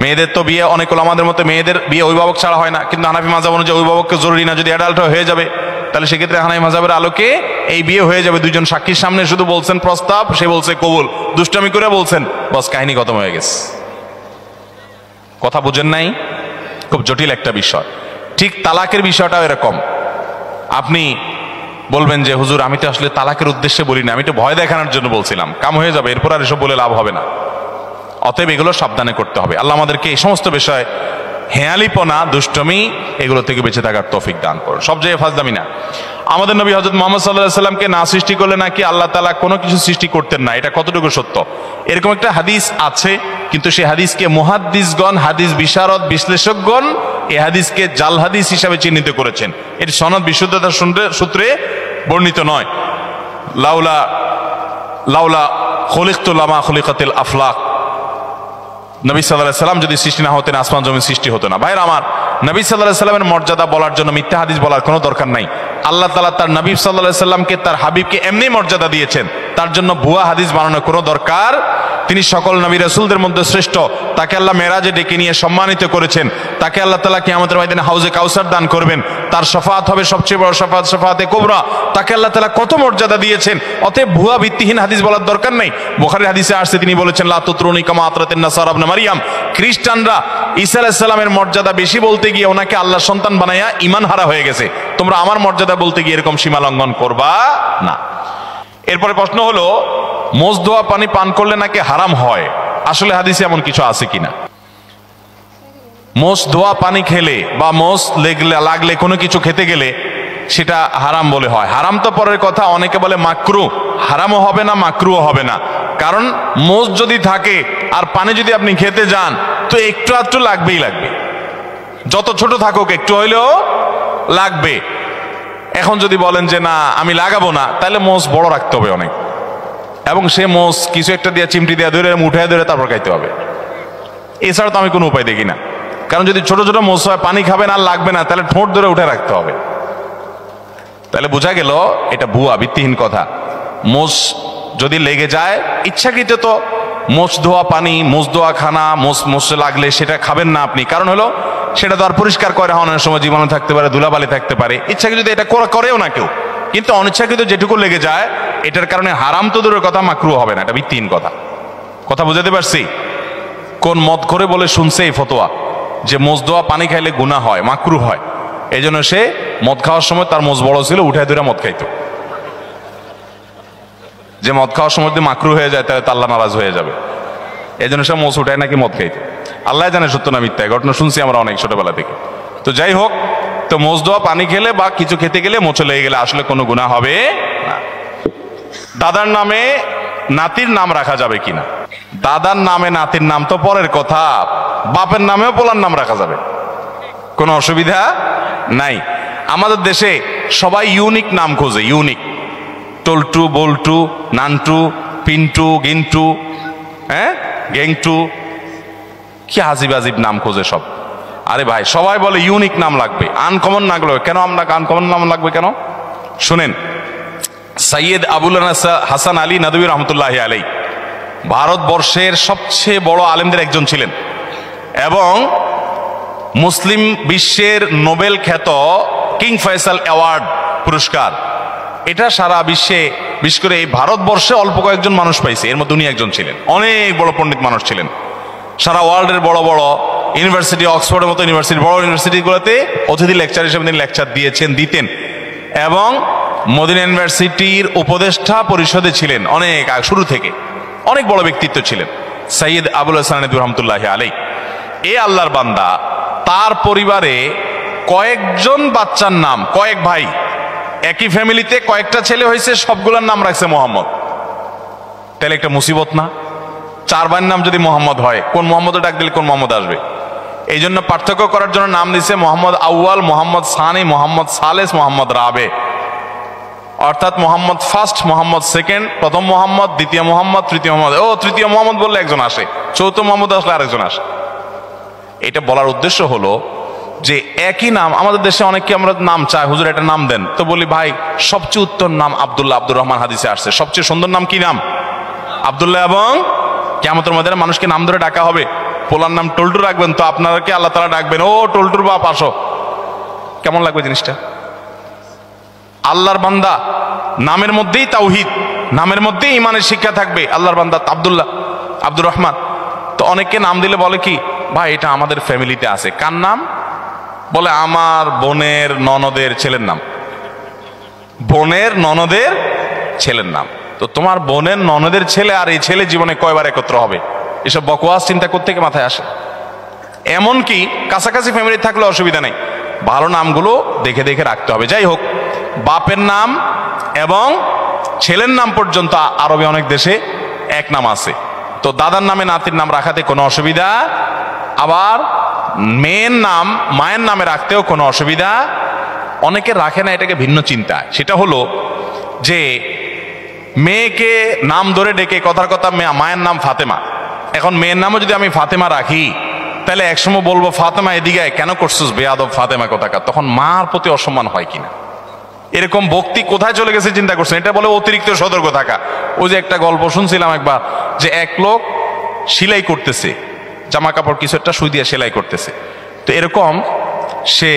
মেয়েদের তো বিয়ে অনেক আমাদের মতো মেয়েদের বিয়ে অভিভাবক ছাড়া হয় না, কিন্তু হানাফি মাযহাব অনুযায়ী অভিভাবককে জরুরি না, যদি অ্যাডাল্ট হয়ে যাবে তাহলে সেক্ষেত্রে হানাফি মাযহাবের আলোকে এই বিয়ে হয়ে যাবে। 2 জন সাক্ষীর সামনে শুধু বলছেন প্রস্তাব, সে বলছে কবুল, দুষ্টামি করে বলছেন, বাস কাহিনী খতম হয়ে গেছে। কথা বুঝেন নাই? খুব জটিল একটা বিষয়। ঠিক তালাকের বিষয়টাও এরকম। আপনি বলবেন যে হুজুর আমি তো আসলে তালাকের উদ্দেশ্যে বলি না, আমি তো ভয় দেখানোর জন্য বলছিলাম, কাম হয়ে যাবে, এরপর আর এসব বলে লাভ হবে না। অতএব এগুলো সাবধানে করতে হবে। আল্লাহ আমাদেরকে এই সমস্ত বিষয়, হেয়ালিপনা, দুষ্টমি, এগুলো থেকে বেঁচে থাকার তৌফিক দান করুন। সব জায়গায় ফাজলামি না। আমাদের নবী হযরত মুহাম্মদ সাল্লাল্লাহু আলাইহি সাল্লামকে না সৃষ্টি করলে নাকি আল্লাহ তাআলা কোনো কিছু সৃষ্টি করতেন না, এটা কতটুকু সত্য? এরকম একটা হাদিস আছে, কিন্তু সেই হাদিসকে মুহাদ্দিসগণ, হাদিস বিশারদ, বিশ্লেষকগণ এই হাদিসকে জাল হাদিস হিসাবে চিহ্নিত করেছেন। এর সনদ বিশুদ্ধতার সূত্রে বর্ণিত নয়। লাউলা খুলিকতু লামা খুলিকাতিল আফলাক, নবী সাল্লাল্লাহু আলাইহি সাল্লাম যদি সৃষ্টি না হতেন আসমান জমিন সৃষ্টি হতো না। ভাইরা আমার, নবী সাল্লাল্লাহু আলাইহি সাল্লামের মর্যাদা বলার জন্য মিথ্যা হাদিস বলার কোনো দরকার নাই। আল্লাহ তাআলা তার নবী সাল্লাল্লাহু আলাইহি সাল্লামকে, তার হাবিবকে এমনি মর্যাদা দিয়েছেন, তার জন্য ভুয়া হাদিস বানানোর কোনো দরকার। তিনি সকল নবী রাসূলদের মধ্যে শ্রেষ্ঠ, তাকে আল্লাহ মেরাজে ডেকে নিয়ে সম্মানিত করেছেন, তাকে আল্লাহ তাআলা কিয়ামতের ময়দানে হাউজে কাউসার দান করবেন, তার শাফাআত হবে সবচেয়ে বড় শাফাআত, শাফাআতে কুবরা। তাকে আল্লাহ তাআলা কত মর্যাদা দিয়েছেন। অতএব ভুয়া ভিত্তিহীন হাদিস বলার দরকার নেই। বুখারীর হাদিসে আসছে, তিনি বলেছেন লা তুতরুনি কামা আতরাতিন নাসারা ইবনে মারইয়াম, খ্রিস্টানরা ঈসা আলাইহিস সালামের মর্যাদা বেশি বলতে গিয়ে ওনাকে আল্লাহর সন্তান বানায়া ঈমান হারা হয়ে গেছে। তোমরা আমার মর্যাদা বলতে গিয়ে এরকম সীমা লঙ্ঘন করবা না। এরপরে প্রশ্ন হলো, মোষ ধোয়া পানি পান করলে নাকি হারাম হয়, আসলে হাদিসে এমন কিছু আছে কিনা? মোষ ধোয়া পানি খেলে বা মোষ লাগলে কোনো কিছু খেতে গেলে সেটা হারাম বলে হয়। হারাম তো পরের কথা, অনেকে বলে মাকরু, হারামও হবে না মাকরুও হবে না। কারণ মোষ যদি থাকে আর পানি যদি আপনি খেতে যান তো একটু আধটু লাগবেই লাগবে, যত ছোট থাকুক একটু হইলেও লাগবে। এখন যদি বলেন যে না আমি লাগাবো না, তাহলে মোষ বড় রাখতে হবে অনেক, এবং সে মোষ কিছু একটা দিয়ে চিমটি দিয়ে ধরে উঠে ধরে তারপর খাইতে হবে। এছাড়া তো আমি কোনো উপায় দেখি না। কারণ যদি ছোট ছোট মোষ হয়, পানি খাবে না, লাগবে না, তাহলে ঠোঁট ধরে উঠে রাখতে হবে। তাহলে বোঝা গেল এটা ভুয়া, ভিত্তিহীন কথা। মোষ যদি লেগে যায় ইচ্ছাকৃত, তো মোষ ধোয়া পানি, মোষ ধোয়া খানা, মোষে লাগলে সেটা খাবেন না আপনি। কারণ হলো সেটা তো আর পরিষ্কার করে অনেক সময় জীবাণু থাকতে পারে, ধুলাবালি থাকতে পারে। ইচ্ছাকৃত এটা করেও না কেউ, কিন্তু অনিচ্ছাকৃত যেটুকু লেগে যায় এটার কারণে হারাম তো দূরের কথা, মাকরু হবে না। এটা ভিত্তিহীন কথা। কথা বুঝাতে পারছি? কোন মদ করে বলে শুনছে এই ফতোয়া যে মোষ ধোয়া পানি খাইলে গুনাহ হয়, মাকরু হয়। এই জন্য সে মদ খাওয়ার সময় তার মোষ বড় ছিল, উঠায় ধরে মদ খাইতো। যে মদ খাওয়ার সময় যদি মাকরু হয়ে যায় তাহলে আল্লাহ নারাজ হয়ে যাবে, এই জন্য সে মোষ উঠায় নাকি মদ খাইতো। আল্লাহ জানে সত্য না মিথ্যা, ঘটনা শুনছি আমরা অনেক ছোটবেলা থেকে। তো যাই হোক, তো মোষ ধোয়া পানি খেলে বা কিছু খেতে গেলে, মোচে লেগে গেলে আসলে কোনো গুনাহ হবে না। দাদার নামে নাতির নাম রাখা যাবে কিনা? দাদার নামে নাতির নাম তো পরের কথা, বাপের নামেও পোলার নাম রাখা যাবে, কোনো অসুবিধা নাই। আমাদের দেশে সবাই ইউনিক নাম খোঁজে, ইউনিক। টল্টু, বল্টু, নান্টু, পিন্টু, গিন্টু, গেংটু, কি আজিব আজিব নাম খোঁজে সব। আরে ভাই, সবাই বলে ইউনিক নাম লাগবে, আনকমন না লাগবে কেন? আপনাকে আনকমন নাম লাগবে কেন? শুনেন, সৈয়দ আবুল হাসান আলী নদভী রহমতুল্লাহ আলাই ভারতবর্ষের সবচেয়ে বড় আলেমদের একজন ছিলেন এবং মুসলিম বিশ্বের নোবেল খ্যাত কিং ফয়সাল অ্যাওয়ার্ড পুরস্কার, এটা সারা বিশ্বে, বিশেষ করে এই ভারতবর্ষে অল্প কয়েকজন মানুষ পাইছে, এর মধ্যে উনি একজন ছিলেন। অনেক বড় পণ্ডিত মানুষ ছিলেন। সারা ওয়ার্ল্ডের বড় বড় ইউনিভার্সিটি, অক্সফোর্ডের মতো ইউনিভার্সিটি, বড় ইউনিভার্সিটিগুলোতে অতিথি লেকচার হিসেবে তিনি লেকচার দিতেন এবং মদিনা ইউনিভার্সিটির উপদেষ্টা পরিষদে ছিলেন অনেক শুরু থেকে। অনেক বড় ব্যক্তিত্ব ছিলেন সৈয়দ আবুল হাসান নদভী রহমতুল্লাহ আলাই। এ আল্লাহর বান্দা, তার পরিবারে কয়েকজন বাচ্চার নাম, কয়েক ভাই, একই ফ্যামিলিতে কয়েকটা ছেলে হয়েছে, সবগুলোর নাম রাখছে মোহাম্মদ। তাহলে একটা মুসিবত না? 4 ভাইয়ের নাম যদি মোহাম্মদ হয়, কোন মোহাম্মদ ডাক দিলে কোন মোহাম্মদ আসবে? এই জন্য পার্থক্য করার জন্য নাম দিছে মোহাম্মদ আউয়াল, মোহাম্মদ সানি, মোহাম্মদ সালেস, মোহাম্মদ রাবে। অর্থাৎ মোহাম্মদ ফার্স্ট, মোহাম্মদ সেকেন্ড, প্রথম মোহাম্মদ, দ্বিতীয় মোহাম্মদ, তৃতীয় মোহাম্মদ। তৃতীয় মোহাম্মদ বললে একজন আসে, চৌথ মোহাম্মদ আসলে আরেকজন আসে। এটা বলার উদ্দেশ্য হলো যে একই নাম আমাদের দেশে অনেকে আমরা নাম চাই, হুজুর একটা নাম দেন, তো বলি ভাই সবচেয়ে উত্তম নাম আব্দুল্লাহ, আব্দুর রহমান হাদিসে আসছে। সবচেয়ে সুন্দর নাম কি নাম? আব্দুল্লাহ। এবং কিয়ামতের মধ্যে মানুষকে নাম ধরে ডাকা হবে। পোলার নাম টল্টু রাখবেন, তো আপনাকে আল্লাহ তাআলা ডাকবেন, ও টল্টুর বাপ আসো। কেমন লাগবে জিনিসটা? আল্লাহর বান্দা, নামের মধ্যেই তাওহীদ, নামের মধ্যেই ইমানের শিক্ষা থাকবে। আল্লাহর বান্দা আব্দুল্লাহ, আব্দুর রহমান। তো অনেককে নাম দিলে বলে কি, ভাই এটা আমাদের ফ্যামিলিতে আছে। কার নাম? বলে আমার বোনের ননদের ছেলের নাম। বোনের ননদের ছেলের নাম। তো তোমার বোনের ননদের ছেলে আর এই ছেলে জীবনে কয়বার একত্র হবে? এসব বকওয়াস চিন্তা করতে মাথায় আসে। এমনকি কাছাকাছি ফ্যামিলি থাকলে অসুবিধা নেই, ভালো নামগুলো দেখে দেখে রাখতে হবে। যাই হোক, বাপের নাম এবং ছেলের নাম পর্যন্ত আরবে অনেক দেশে এক নাম আছে। তো দাদার নামে নাতির নাম রাখাতে কোনো অসুবিধা, আবার মেয়ের নাম মায়ের নামে রাখতেও কোনো অসুবিধা। অনেকে রাখে না, এটাকে ভিন্ন চিন্তা। সেটা হলো যে মেয়েকে নাম ধরে ডেকে, কথার কথা মায়ের নাম ফাতেমা, এখন মেয়ের নামও যদি আমি ফাতেমা রাখি, তাহলে একসময় বলবো ফাতেমা এদিকে কেন করছিস বেয়াদব ফাতেমা কোথাকার, তখন মার প্রতি অসম্মান হয় কিনা। এরকম ভক্তি কোথায় চলে গেছে চিন্তা করছেন? এটা বলে অতিরিক্ত সতর্ক থাকা। ওই যে একটা গল্প শুনছিলাম একবার, যে এক লোক সেলাই করতেছে, জামা কাপড় কিছু একটা সুই দিয়ে সেলাই করতেছে। তো এরকম সে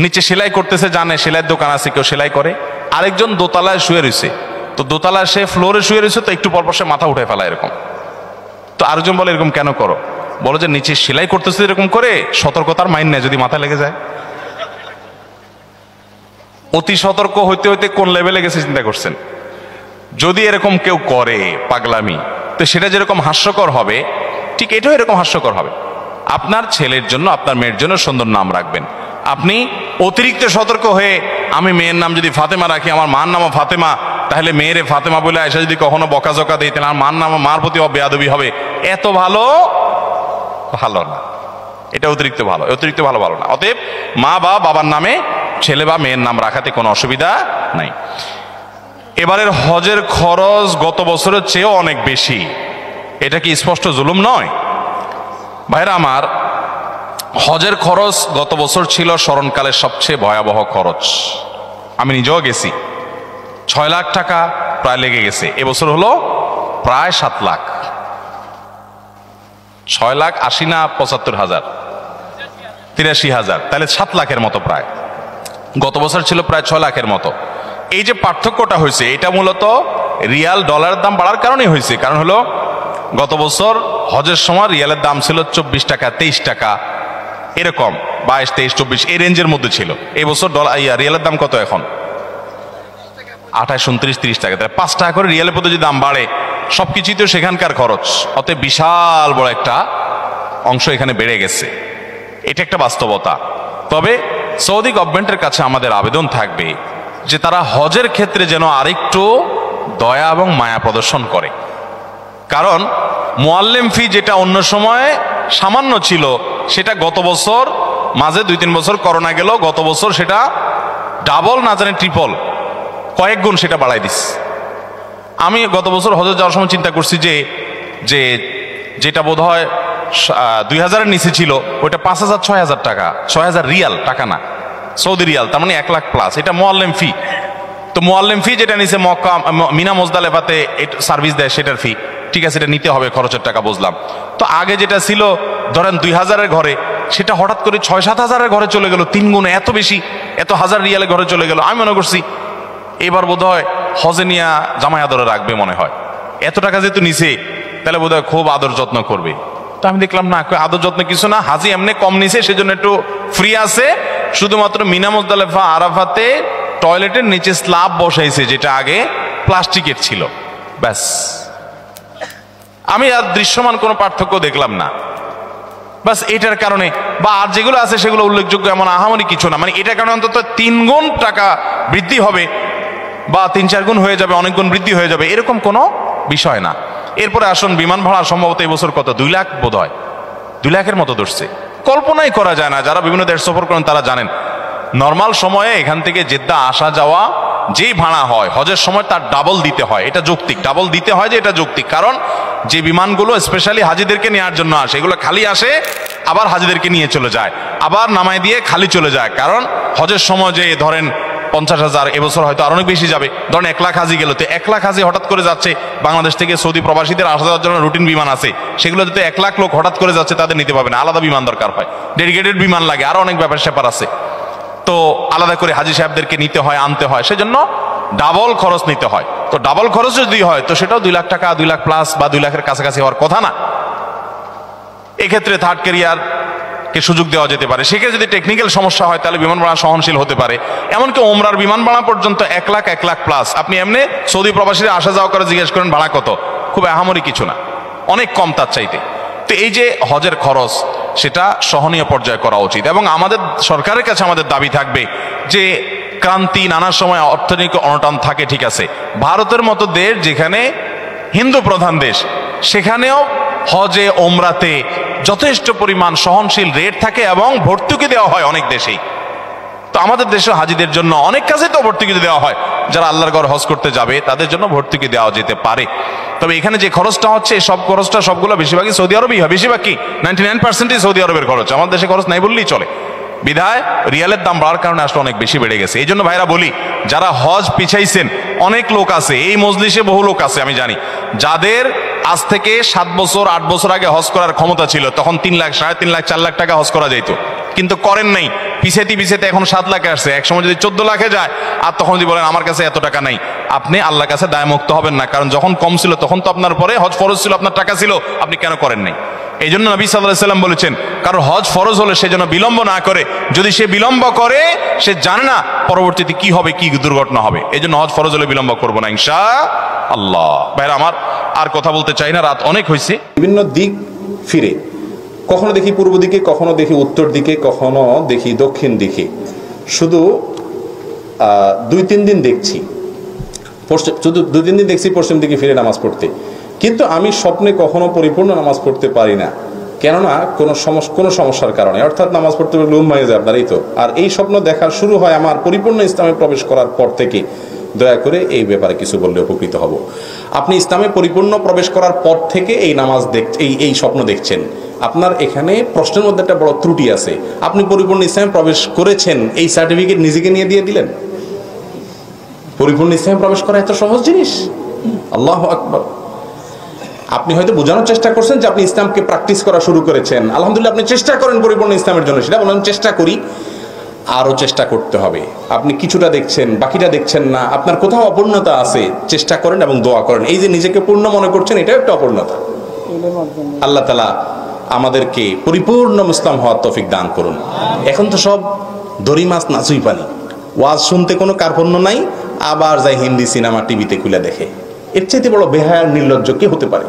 নিচে সেলাই করতেছে, জানে সেলাইয়ের দোকান আছে, কেউ সেলাই করে। আরেকজন দোতলায় শুয়ে রয়েছে, তো দোতলায় সে ফ্লোরে শুয়ে রয়েছে, তো একটু পরপর সে মাথা উঠে ফেলা এরকম। তো আরেকজন বলে এরকম কেন করো? বলো যে নিচে সেলাই করতেছে এরকম করে, সতর্কতার মাইন নেই, যদি মাথা লেগে যায়। অতি সতর্ক হইতে হইতে কোন লেভেলে গেছে চিন্তা করছেন? যদি এরকম কেউ করে পাগলামি, তো সেটা যেরকম হাস্যকর হবে, ঠিক এটাও এরকম হাস্যকর হবে। আপনার ছেলের জন্য, আপনার মেয়ের জন্য সুন্দর নাম রাখবেন। আপনি অতিরিক্ত সতর্ক হয়ে, আমি মেয়ের নাম যদি ফাতেমা রাখি, আমার মার নামও ফাতেমা, তাহলে মেয়েরে ফাতেমা বলে আয়সা যদি কখনো বকাঝকা দিই, তাহলে আমার মার নাম, মার প্রতি বেয়াদবি হবে। এত ভালো না, এটা অতিরিক্ত ভালো, অতিরিক্ত ভালো না। অতএব মা বা বাবার নামে ছেলে বা মেয়ের নাম রাখাতে কোনো অসুবিধা নাই। এবারের হজের খরচ গত বছরের চেয়েও অনেক বেশি, এটা কি স্পষ্ট জুলুম নয়? ভাইরা আমার, হজের খরচ গত বছর ছিল স্মরণকালের সবচেয়ে ভয়াবহ খরচ। আমি নিজেও গেছি, 6 লাখ টাকা প্রায় লেগে গেছে। এবছর হলো প্রায় 7 লাখ। 6,80,000 না 75,000, 83,000, তাহলে 7 লাখের মতো প্রায়। গত বছর ছিল প্রায় 6 লাখের মতো। এই যে পার্থক্যটা হয়েছে, এটা মূলত রিয়াল ডলারের দাম বাড়ার কারণেই হয়েছে। কারণ হলো গত বছর হজের সময় রিয়ালের দাম ছিল 24 টাকা, 23 টাকা, এরকম 22, 23, 24 এই রেঞ্জের মধ্যে ছিল। এই বছর রিয়ালের দাম কত এখন? 28, 29, 30 টাকা। তাহলে 5 টাকা করে রিয়ালের প্রতি যদি দাম বাড়ে, সবকিছুই তো সেখানকার খরচ, অতএব বিশাল বড় একটা অংশ এখানে বেড়ে গেছে। এটা একটা বাস্তবতা। তবে সৌদি গভর্নমেন্টের কাছে আমাদের আবেদন থাকবে যে তারা হজের ক্ষেত্রে যেন আরেকটু দয়া এবং মায়া প্রদর্শন করে। কারণ মুআল্লিম ফি যেটা অন্য সময় সামান্য ছিল, সেটা গত বছর মাঝে 2-3 বছর করোনা গেল, গত বছর সেটা ডাবল না জানি ট্রিপল, কয়েক গুণ সেটা বাড়াই দিস। আমি গত বছর হজে যাওয়ার সময় চিন্তা করছি যে যেটা বোধ হয় 2,000-এর নিচে ছিল, ওইটা 5,000, 6,000 টাকা, 6,000 রিয়াল, টাকা না, সৌদি রিয়াল, তার মানে 1 লাখ প্লাস। এটা মুআল্লিম ফি। তো মুআল্লিম ফি যেটা নিচে মক্কা, মিনা, মুজদালিফাতে সার্ভিস দেয়, সেটার ফি, ঠিক আছে, এটা নিতে হবে, খরচের টাকা বুঝলাম। তো আগে যেটা ছিল ধরেন 2,000-এর ঘরে, সেটা হঠাৎ করে 6-7,000-এর ঘরে চলে গেল, 3 গুণে, এত বেশি, এত 1,000 রিয়ালের ঘরে চলে গেল। আমি মনে করছি এবার বোধ হয় হজে নিয়ে জামাই আদরে রাখবে মনে হয়, এত টাকা যেহেতু নিছে, তাহলে বোধ হয় খুব আদর যত্ন করবে। তো আমি দেখলাম না, আদর যত্ন কিছু না, হাজি এমনি কম নিছে, সেজন্য একটু ফ্রি আছে। শুধুমাত্র মিনা, মুজদালিফা, আরাফাতে টয়লেটের নিচে স্ল্যাব বসাইছে, যেটা আগে প্লাস্টিকের ছিল, ব্যাস। আমি আর দৃশ্যমান কোনো পার্থক্য দেখলাম না, বাস। এটার কারণে বা আর যেগুলো আছে সেগুলো উল্লেখযোগ্য এমন আহামরি কিছু না, মানে এটার কারণে অন্তত 3 গুণ টাকা বৃদ্ধি হবে বা 3-4 গুণ হয়ে যাবে, অনেক গুণ বৃদ্ধি হয়ে যাবে, এরকম কোনো বিষয় না। এরপরে আসুন, বিমান ভাড়া সম্ভবত এবছর কত, 2 লাখ বোধ হয়, 2 লাখের মতো ধরছে। কল্পনাই করা যায় না, যারা বিভিন্ন দেশ সফর করেন তারা জানেন। নর্মাল সময়ে এখান থেকে জেদ্দা আসা যাওয়া যেই ভাড়া হয়, হজের সময় তার ডাবল দিতে হয়। এটা যৌক্তিক, ডাবল দিতে হয় যে এটা যৌক্তিক। কারণ যে বিমানগুলো স্পেশালি হাজিদেরকে নেওয়ার জন্য আসে, এগুলো খালি আসে, আবার হাজিদেরকে নিয়ে চলে যায়, আবার নামায় দিয়ে খালি চলে যায়। কারণ হজের সময় যে ধরেন 50,000, এবছর হয়তো আর অনেক বেশি যাবে, ধরেন 1 লাখ হাজি গেল, তো 1 লাখ হাজি হঠাৎ করে যাচ্ছে বাংলাদেশ থেকে, সৌদি প্রবাসীদের আসা যাওয়ার জন্য রুটিন বিমান আছে, সেগুলো যদি 1 লাখ লোক হঠাৎ করে যাচ্ছে, তাদের নিতে পারবে না, আলাদা বিমান দরকার হয়, ডেডিকেটেড বিমান লাগে, আরো অনেক ব্যাপার স্যাপার আছে। তো আলাদা করে হাজি সাহেবদেরকে নিতে হয়, আনতে হয়, সেজন্য ডাবল খরচ নিতে হয়। তো ডাবল খরচ যদি হয়, তো সেটাও 2 লাখ টাকা, 2 লাখ প্লাস বা 2 লাখের কাছাকাছি হওয়ার কথা না। এক্ষেত্রে থার্ড ক্যারিয়ার কে সুযোগ দেওয়া যেতে পারে। সেক্ষেত্রে যদি টেকনিক্যাল সমস্যা হয়, তাহলে বিমান ভাড়া সহনশীল হতে পারে। এমনকি ওমরার বিমান ভাড়া পর্যন্ত 1 লাখ, 1 লাখ প্লাস। আপনি এমনি সৌদি প্রবাসীরা আসা যাওয়া করে জিজ্ঞেস করেন ভাড়া কত, খুব আহামরি কিছু না, অনেক কম তার চাইতে। তো এই যে হজের খরচ, সেটা সহনীয় পর্যায়ে করা উচিত। এবং আমাদের সরকারের কাছে আমাদের দাবি থাকবে যে ক্রান্তি, নানা সময় অর্থনৈতিক অনটন থাকে, ঠিক আছে, ভারতের মতো দেশ যেখানে হিন্দু প্রধান দেশ, সেখানেও হজে ওমরাতে যথেষ্ট পরিমাণ সহনশীল রেট থাকে এবং ভর্তুকি দেওয়া হয় অনেক দেশেই। তো আমাদের দেশে হাজিদের জন্য অনেক কাজে তো ভর্তুকি দেওয়া হয়, যারা আল্লাহর ঘর হজ করতে যাবে তাদের জন্য ভর্তুকি দেওয়া যেতে পারে। তবে এখানে যে খরচটা হচ্ছে, সব খরচটা সবগুলো বেশিরভাগই সৌদি আরবই হয়, বেশিরভাগ কি 99% সৌদি আরবের খরচ, আমাদের দেশে খরচ নাই বললেই চলে। বিধায় রিয়ালের দাম বাড়ার কারণে আসলে অনেক বেশি বেড়ে গেছে। এই জন্য ভাইরা বলি, যারা হজ পিছাইছেন, অনেক লোক আছে এই মজলিসে, বহু লোক আছে আমি জানি, যাদের আজ থেকে 7 বছর 8 বছর আগে হজ করার ক্ষমতা ছিল, তখন 3 লাখ, 3.5 লাখ, 4 লাখ টাকা হজ করা যেত, কিন্তু করেন নাই, পিছাইতে এখন 7 লাখে আসছে। এক সময় যদি 14 লাখে যায়, আর তখন যদি বলেন আমার কাছে এত টাকা নাই, আপনি আল্লাহর কাছে দায়মুক্ত হবেন না। কারণ যখন কম ছিল তখন তো আপনার পরে হজ ফরজ ছিল, আপনার টাকা ছিল, আপনি কেন করেন নাই? এই জন্য নবী সাল্লাল্লাহু আলাইহি ওয়াসাল্লাম বলেছেন, কারণ হজ ফরজ হলে সে যেন বিলম্ব না করে। যদি সে বিলম্ব করে, সে জানে না পরবর্তীতে কি হবে, কি দুর্ঘটনা হবে। এই জন্য হজ ফরজ হলে বিলম্ব করবো না ইনশাআল্লাহ। ভাইরা আমার, আর কথা বলতে চাই না, রাত অনেক হয়েছে। বিভিন্ন দিক ফিরে, কখনো দেখি পূর্ব দিকে, কখনো দেখি উত্তর দিকে, কখনো দেখি দক্ষিণ দিকে। শুধু 2-3 দিন দেখছি, শুধু 2-3 দিন দেখছি পশ্চিম দিকে ফিরে নামাজ পড়তে। কিন্তু আমি স্বপ্নে কখনো পরিপূর্ণ নামাজ পড়তে পারি না, কেননা কোনো সমস্যার কারণে। অর্থাৎ নামাজ পড়তে ঘুম হয়ে যায় আপনার, এই তো। আর এই স্বপ্ন দেখা শুরু হয় আমার পরিপূর্ণ ইসলামে প্রবেশ করার পর থেকে। দয়া করে এই ব্যাপারে কিছু বললে উপকৃত হব। আপনি ইসলামে পরিপূর্ণ প্রবেশ করার পর থেকে এই নামাজ এই স্বপ্ন দেখছেন, আপনার এখানে প্রশ্নের মধ্যে একটা বড় ত্রুটি আছে। আপনি পরিপূর্ণ ইসলামে প্রবেশ করেছেন, এই সার্টিফিকেট নিজেকে নিয়ে দিয়ে দিলেন? পরিপূর্ণ ইসলামে প্রবেশ করা এত সহজ জিনিস? আল্লাহু আকবার। আপনি হয়তো বোঝানোর চেষ্টা করছেন যে আপনি ইসলামকে প্র্যাকটিস করা শুরু করেছেন, আলহামদুলিল্লাহ, আপনি চেষ্টা করেন পরিপূর্ণ ইসলামের জন্য, সেটা বলেন চেষ্টা করি, আরো চেষ্টা করতে হবে। আপনি কিছুটা দেখছেন, বাকিটা দেখছেন না, আপনার কোথাও অপূর্ণতা আছে, চেষ্টা করেন এবং দোয়া করেন। এই যে নিজেকে পূর্ণ মনে করছেন, এটাও একটা অপূর্ণতা। আল্লাহ তাআলা আমাদেরকে পরিপূর্ণ মুসলিম হওয়ার তৌফিক দান করুন। এখন তো সব দড়ি মাছ নাচুই পানি, ওয়াজ শুনতে কোনো কার্পণ্য নাই, আবার যাই হিন্দি সিনেমা টিভিতে খুলে দেখে। এর চাইতে বড় বেহায়ার নির্লজ্জ কি হতে পারে?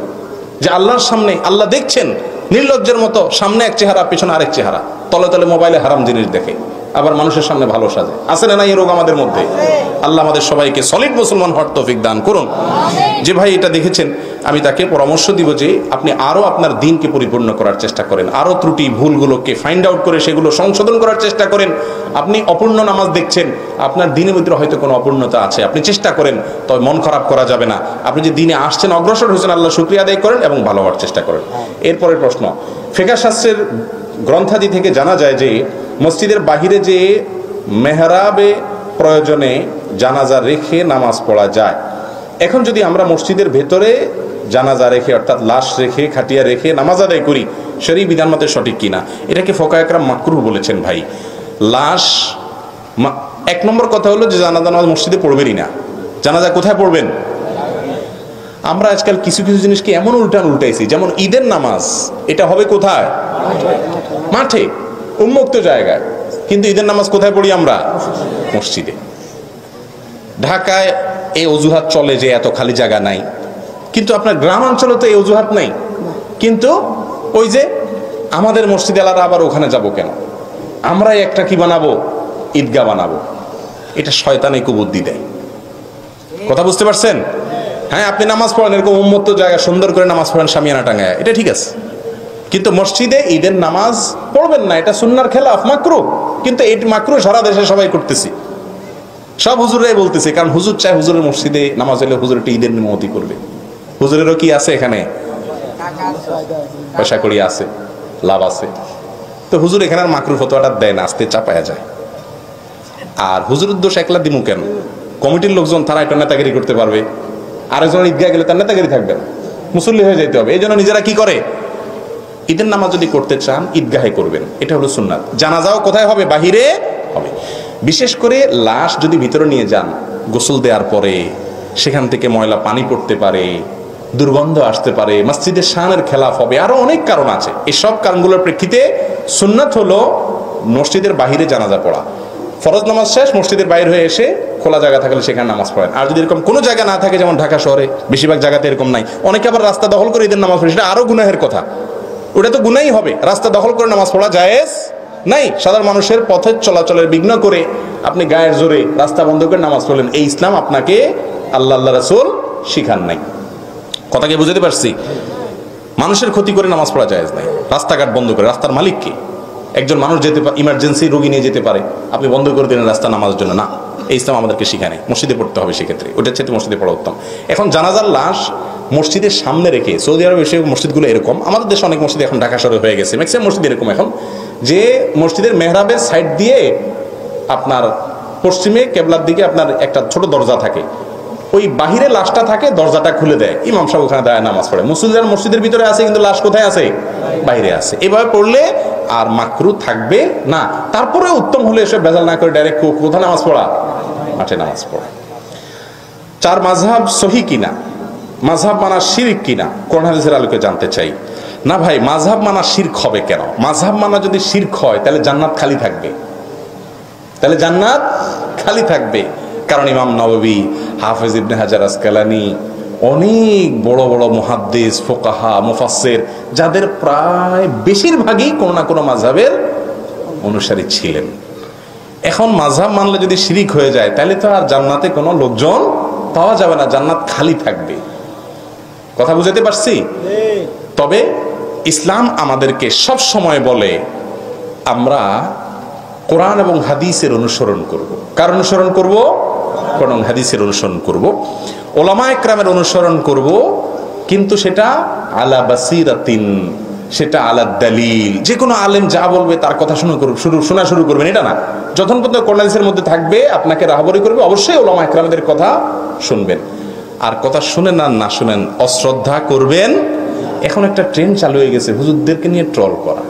যে আল্লাহর সামনে, আল্লাহ দেখছেন, নির্লজ্জের মতো সামনে এক চেহারা, পেছনে আরেক চেহারা, তলে তলে মোবাইলে হারাম জিনিস দেখে, আবার মানুষের সামনে ভালো সাজে। আছে না নাই এই রোগ আমাদের মধ্যে? আল্লাহ আমাদের সবাইকে সলিড মুসলমান হওয়ার তৌফিক দান করুন। যে ভাই এটা দেখেছেন, আমি তাকে পরামর্শ দিব যে আপনি আরো আপনার দিনকে পরিপূর্ণ করার চেষ্টা করেন, আরো ত্রুটি ভুলগুলোকে ফাইন্ড আউট করে সেগুলো সংশোধন করার চেষ্টা করেন। আপনি অপূর্ণ নামাজ দেখছেন, আপনার দিনের ভিতরে হয়তো কোনো অপূর্ণতা আছে, আপনি চেষ্টা করেন, তবে মন খারাপ করা যাবে না। আপনি যে দিনে আসছেন, অগ্রসর হয়েছেন, আল্লাহ শুকরিয়া আদায় করেন এবং ভালো হওয়ার চেষ্টা করেন। এরপরের প্রশ্ন, ফিকহ শাস্ত্রের গ্রন্থাদি থেকে জানা যায় যে মসজিদের বাহিরে যে মেহরাবে প্রয়োজনে জানাজা রেখে নামাজ পড়া যায়। এখন যদি আমরা মসজিদের ভেতরে জানাজা রেখে, অর্থাৎ লাশ রেখে, খাটিয়া রেখে নামাজ আদায় করি, শরীঈ বিধান মতে সঠিক কিনা? এটাকে ফুকাহা একরাম মাকরুহ বলেছেন। ভাই, লাশ, এক নম্বর কথা হলো যে জানাজা নামাজ মসজিদে পড়বেনই না। জানাজা কোথায় পড়বেন? আমরা আজকাল কিছু কিছু জিনিসকে এমন উল্টাইছি, যেমন ঈদের নামাজ, এটা হবে কোথায়? মাঠে, উন্মুক্ত জায়গায়। কিন্তু ঈদের নামাজ কোথায় পড়ি আমরা? মসজিদে। ঢাকায় এই অজুহাত চলে যে এত খালি জায়গা নাই, কিন্তু আপনার গ্রাম অঞ্চলে তো এই অজুহাত নাই। কিন্তু ওই যে আমাদের মসজিদ এলাকা, আবার ওখানে যাব কেন? আমরাই একটা কি বানাবো? ঈদগাহ বানাবো। এটা শয়তানে কুবুদ্ধি দেয়। কথা বুঝতে পারছেন? হ্যাঁ, আপনি নামাজ পড়েন, এরকম উন্মুক্ত জায়গা সুন্দর করে নামাজ পড়েন, শামিয়ানা টাঙ্গায়, এটা ঠিক আছে, কিন্তু মসজিদে ঈদের নামাজ পড়বেন না, এটা সুন্নাহর খেলাফ, মাকরুহ। কিন্তু এই মাকরুহ সারা দেশে সবাই করতেছি, সব হুজুরাই বলতেছে, কারণ হুজুর চায় হুজুরের মসজিদে নামাজ হলে হুজুর একটা ঈদের নিমতি করবে। হুজুরেরও কি আছে এখানে? পয়সা কড়ি আছে, লাভ আছে। তো হুজুর এখানে আর মাকরুহ ফতোয়াটা দেয় না, আস্তে চাপায়া যায়। আর হুজুরের দোষ একলা দিমু কেন? কমিটির লোকজন তারা একটা নেতাগিরি করতে পারবে, আরেকজনের ঈদগাহ গেলে তার নেতাগিরি থাকবে না, মুসল্লি হয়ে যেতে হবে। এই জন্য নিজেরা কি করে? ঈদের নামাজ যদি করতে চান ঈদগাহে করবেন, এটা হলো সুন্নাত। জানাজাও কোথায় হবে? বাহিরে হবে। বিশেষ করে লাশ যদি ভিতরে নিয়ে যান, গোসল দেওয়ার পরে সেখান থেকে ময়লা পানি পড়তে পারে, দুর্গন্ধ আসতে পারে, মসজিদের শানের খেলাফ হবে, আরো অনেক কারণ আছে। এসব কারণগুলোর প্রেক্ষিতে সুন্নাত হলো মসজিদের বাহিরে জানাজা পড়া। ফরজ নামাজ শেষ, মসজিদের বাইরে হয়ে এসে খোলা জায়গা থাকলে সেখানে নামাজ পড়েন। আর যদি এরকম কোনো জায়গা না থাকে, যেমন ঢাকা শহরে বেশিরভাগ জায়গাতে এরকম নাই, অনেকে আবার রাস্তা দখল করে ঈদের নামাজ পড়ে, সেটা আরো গুনাহের কথা। ওটা তো গুনাহই হবে, রাস্তা দখল করে নামাজ পড়া জায়েজ নাই। সাধারণ মানুষের পথের চলাচলের বিঘ্ন করে আপনি গায়ের জোরে রাস্তা বন্ধ করে নামাজ পড়লেন, এই ইসলাম আপনাকে আল্লাহ রাসূল শিখান নাই। কথাকে বুঝতে পারছি? মানুষের ক্ষতি করে নামাজ পড়া জায়েজ নাই। রাস্তাঘাট বন্ধ করে, রাস্তার মালিককে, একজন মানুষ যেতে পারে, ইমার্জেন্সি রোগী নিয়ে যেতে পারে, আপনি বন্ধ করে দিলেন রাস্তা নামাজের জন্য, না, এই ইসলাম আমাদেরকে শিখায় নাই। মসজিদে পড়তে হবে, সেক্ষেত্রে ওটার চেয়ে মসজিদে পড়া উত্তম। এখন জানাজার লাশ মসজিদের সামনে রেখে, সৌদি আরব এসে মসজিদগুলো এরকম, আমাদের দেশে অনেক মসজিদ এখন ঢাকা শহরে হয়ে গেছে, ম্যাক্সিমাম মসজিদ এরকম এখন, যে মসজিদের মেহরাবের সাইড দিয়ে আপনার পশ্চিমে কেবলার দিকে আপনার একটা ছোট দরজা থাকে, ওই বাহিরে লাশটা থাকে, দরজাটা খুলে দেয়, ইমাম সাহেব ওখানে দাঁড়ায় নামাজ পড়ে। মুসলিমরা মসজিদের ভিতরে আছে, কিন্তু লাশ কোথায় আছে? বাইরে আছে। এভাবে পড়লে আর মাকরুহ থাকবে না। তারপরে উত্তম হলে এসে বেজাল না করে ডাইরেক্ট কোথায় নামাজ পড়া? মাঠে নামাজ পড়া। 4, মাযহাব সহি কিনা, মাযহাব মানা শিরক কিনা, কোরআন হাদিসের আলোকে জানতে চাই। না ভাই, মাযহাব মানা শিরক হবে কেন? মাযহাব মানা যদি শিরক হয়, তাহলে জান্নাত খালি থাকবে, তাহলে জান্নাত খালি থাকবে। কারণ ইমাম নববী, হাফেজ ইবনে হাজার আসকালানি, অনেক বড় বড় মুহাদ্দিস, ফুকাহা, মুফাসসির, যাদের প্রায় বেশিরভাগই কোনো না কোনো মাযহাবের অনুসারী ছিলেন। এখন মাযহাব মানলে যদি শিরক হয়ে যায়, তাহলে তো আর জান্নাতে কোনো লোকজন পাওয়া যাবে না, জান্নাত খালি থাকবে। কথা বুঝাতে পারছি? তবে ইসলাম আমাদেরকে সব সময় বলে আমরা কোরআন এবং হাদিসের অনুসরণ করব। কার অনুসরণ করব? কোরআন হাদিসের অনুসরণ করব, ওলামা ইকরামের অনুসরণ করব, কিন্তু সেটা আলা বাসিরাতিন, সেটা আলা দালিল। যে কোনো আলেম যা বলবে তার কথা শোনা শুরু করবেন এটা না। যখন পর্যন্ত কোরআন হাদিসের মধ্যে থাকবে, আপনাকে রাহবরি করবে, অবশ্যই ওলামা ইকরামদের কথা শুনবেন। আর কথা শুনেন আর না শুনেন, অশ্রদ্ধা করবেন। এখন একটা ট্রেন্ড চালু হয়ে গেছে হুজুরদেরকে নিয়ে ট্রল করা।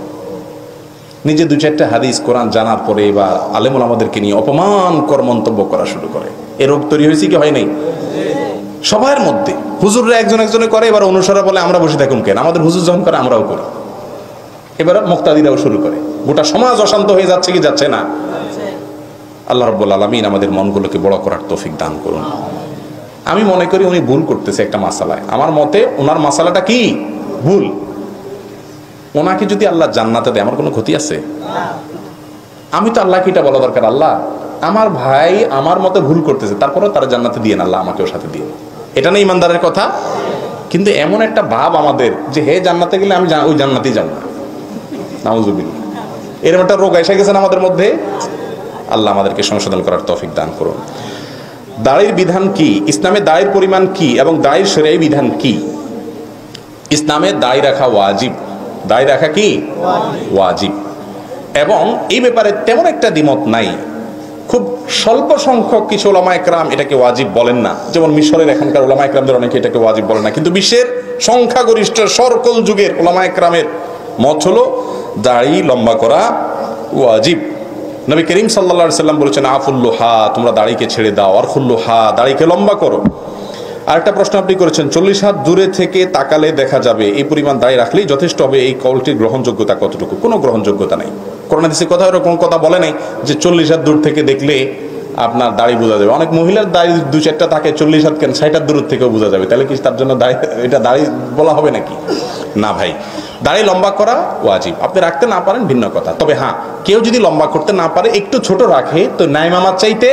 নিজে দু চারটা হাদিস কোরআন জানার পরে এবার আলেম ওলামাদেরকে নিয়ে অপমানকর মন্তব্য করা শুরু করে। এ রোগ তৈরি হয়েছে কি হয় নাই সবার মধ্যে? হুজুররা একজন একজনে করে, এবার অনুসারা বলে আমরা বসে থাকুন কেন, আমাদের হুজুর যখন করে আমরাও করি। এবার মুক্তাদিরাও শুরু করে। গোটা সমাজ অশান্ত হয়ে যাচ্ছে কি যাচ্ছে না? আল্লাহ রাব্বুল আলামিন আমাদের মনগুলোকে বড় করার তৌফিক দান করুন। আমি মনে করি উনি ভুল করতেছে একটা মাসালায়। আমার মতে ওনার মাসালাটা কি ভুল। ওনাকে যদি আল্লাহ জান্নাতে দেয় আমার কোনো ক্ষতি আছে? আমি তো আল্লাহকে এটা বলা দরকার, আল্লাহ আমার ভাই আমার মতে ভুল করতেছে, তারপরে তারা জান্নাতে দিয়ে না, আল্লাহ আমাকেও সাথে দিয়ে। এটা না ইমানদারের কথা? কিন্তু এমন একটা ভাব আমাদের যে হে জান্নাতে গেলে আমি ওই জান্নাতেই যাব না, নাউজুবিল্লাহ। এরকম একটা রোগ এসে গেছে আমাদের মধ্যে। আল্লাহ আমাদেরকে সংশোধন করার তৌফিক দান করুন। দাড়ির বিধান কি, ইসলামে দাড়ির পরিমাণ কি এবং দাড়ির শরীয়ী বিধান কি? ইসলামে দাড়ি রাখা ওয়াজিব। দাড়ি রাখা কি ওয়াজিব, এবং এই ব্যাপারে তেমন একটা দ্বিমত নাই। খুব স্বল্প সংখ্যক কিছু ওলামা একরাম এটাকে ওয়াজিব বলেন না, যেমন মিশরের এখানকার ওলামা একরামদের অনেকে এটাকে ওয়াজিব বলেন না, কিন্তু বিশ্বের সংখ্যাগরিষ্ঠ সকল যুগের ওলামা একরামের মত হলো দাড়ি লম্বা করা ওয়াজিব। নবী করিম সাল্লাল্লাহু আলাইহি সাল্লাম বলেছেন আফুল্লুহা, তোমরা দাড়িকে ছেড়ে দাও, আর খুল্লুহা, দাড়িকে লম্বা করো। আরেকটা প্রশ্ন আপনি করেছেন 40 হাত দূরে থেকে তাকালে দেখা যাবে, এই পরিমাণ দাড়ি রাখলেই যথেষ্ট হবে, এই কওলটির গ্রহণযোগ্যতা কতটুকু? কোনো গ্রহণযোগ্যতা নাই। কোরআন হাদিসে কথা এরকম কথা বলে নাই যে 40 হাত দূর থেকে দেখলে আপনার দাড়ি বোঝা যাবে। অনেক মহিলার দাড়ি 2-4টা থাকে, 40 হাত কেন 60 হাত দূর থেকেও বোঝা যাবে। তাহলে কি তার জন্য দাড়ি, এটা দাড়ি বলা হবে নাকি? না ভাই, দাড়ি লম্বা করা ওয়াজিব। আপনি রাখতে না পারেন ভিন্ন কথা, তবে হ্যাঁ কেউ যদি লম্বা করতে না পারে, একটু ছোট রাখে, তো নাই মামার চাইতে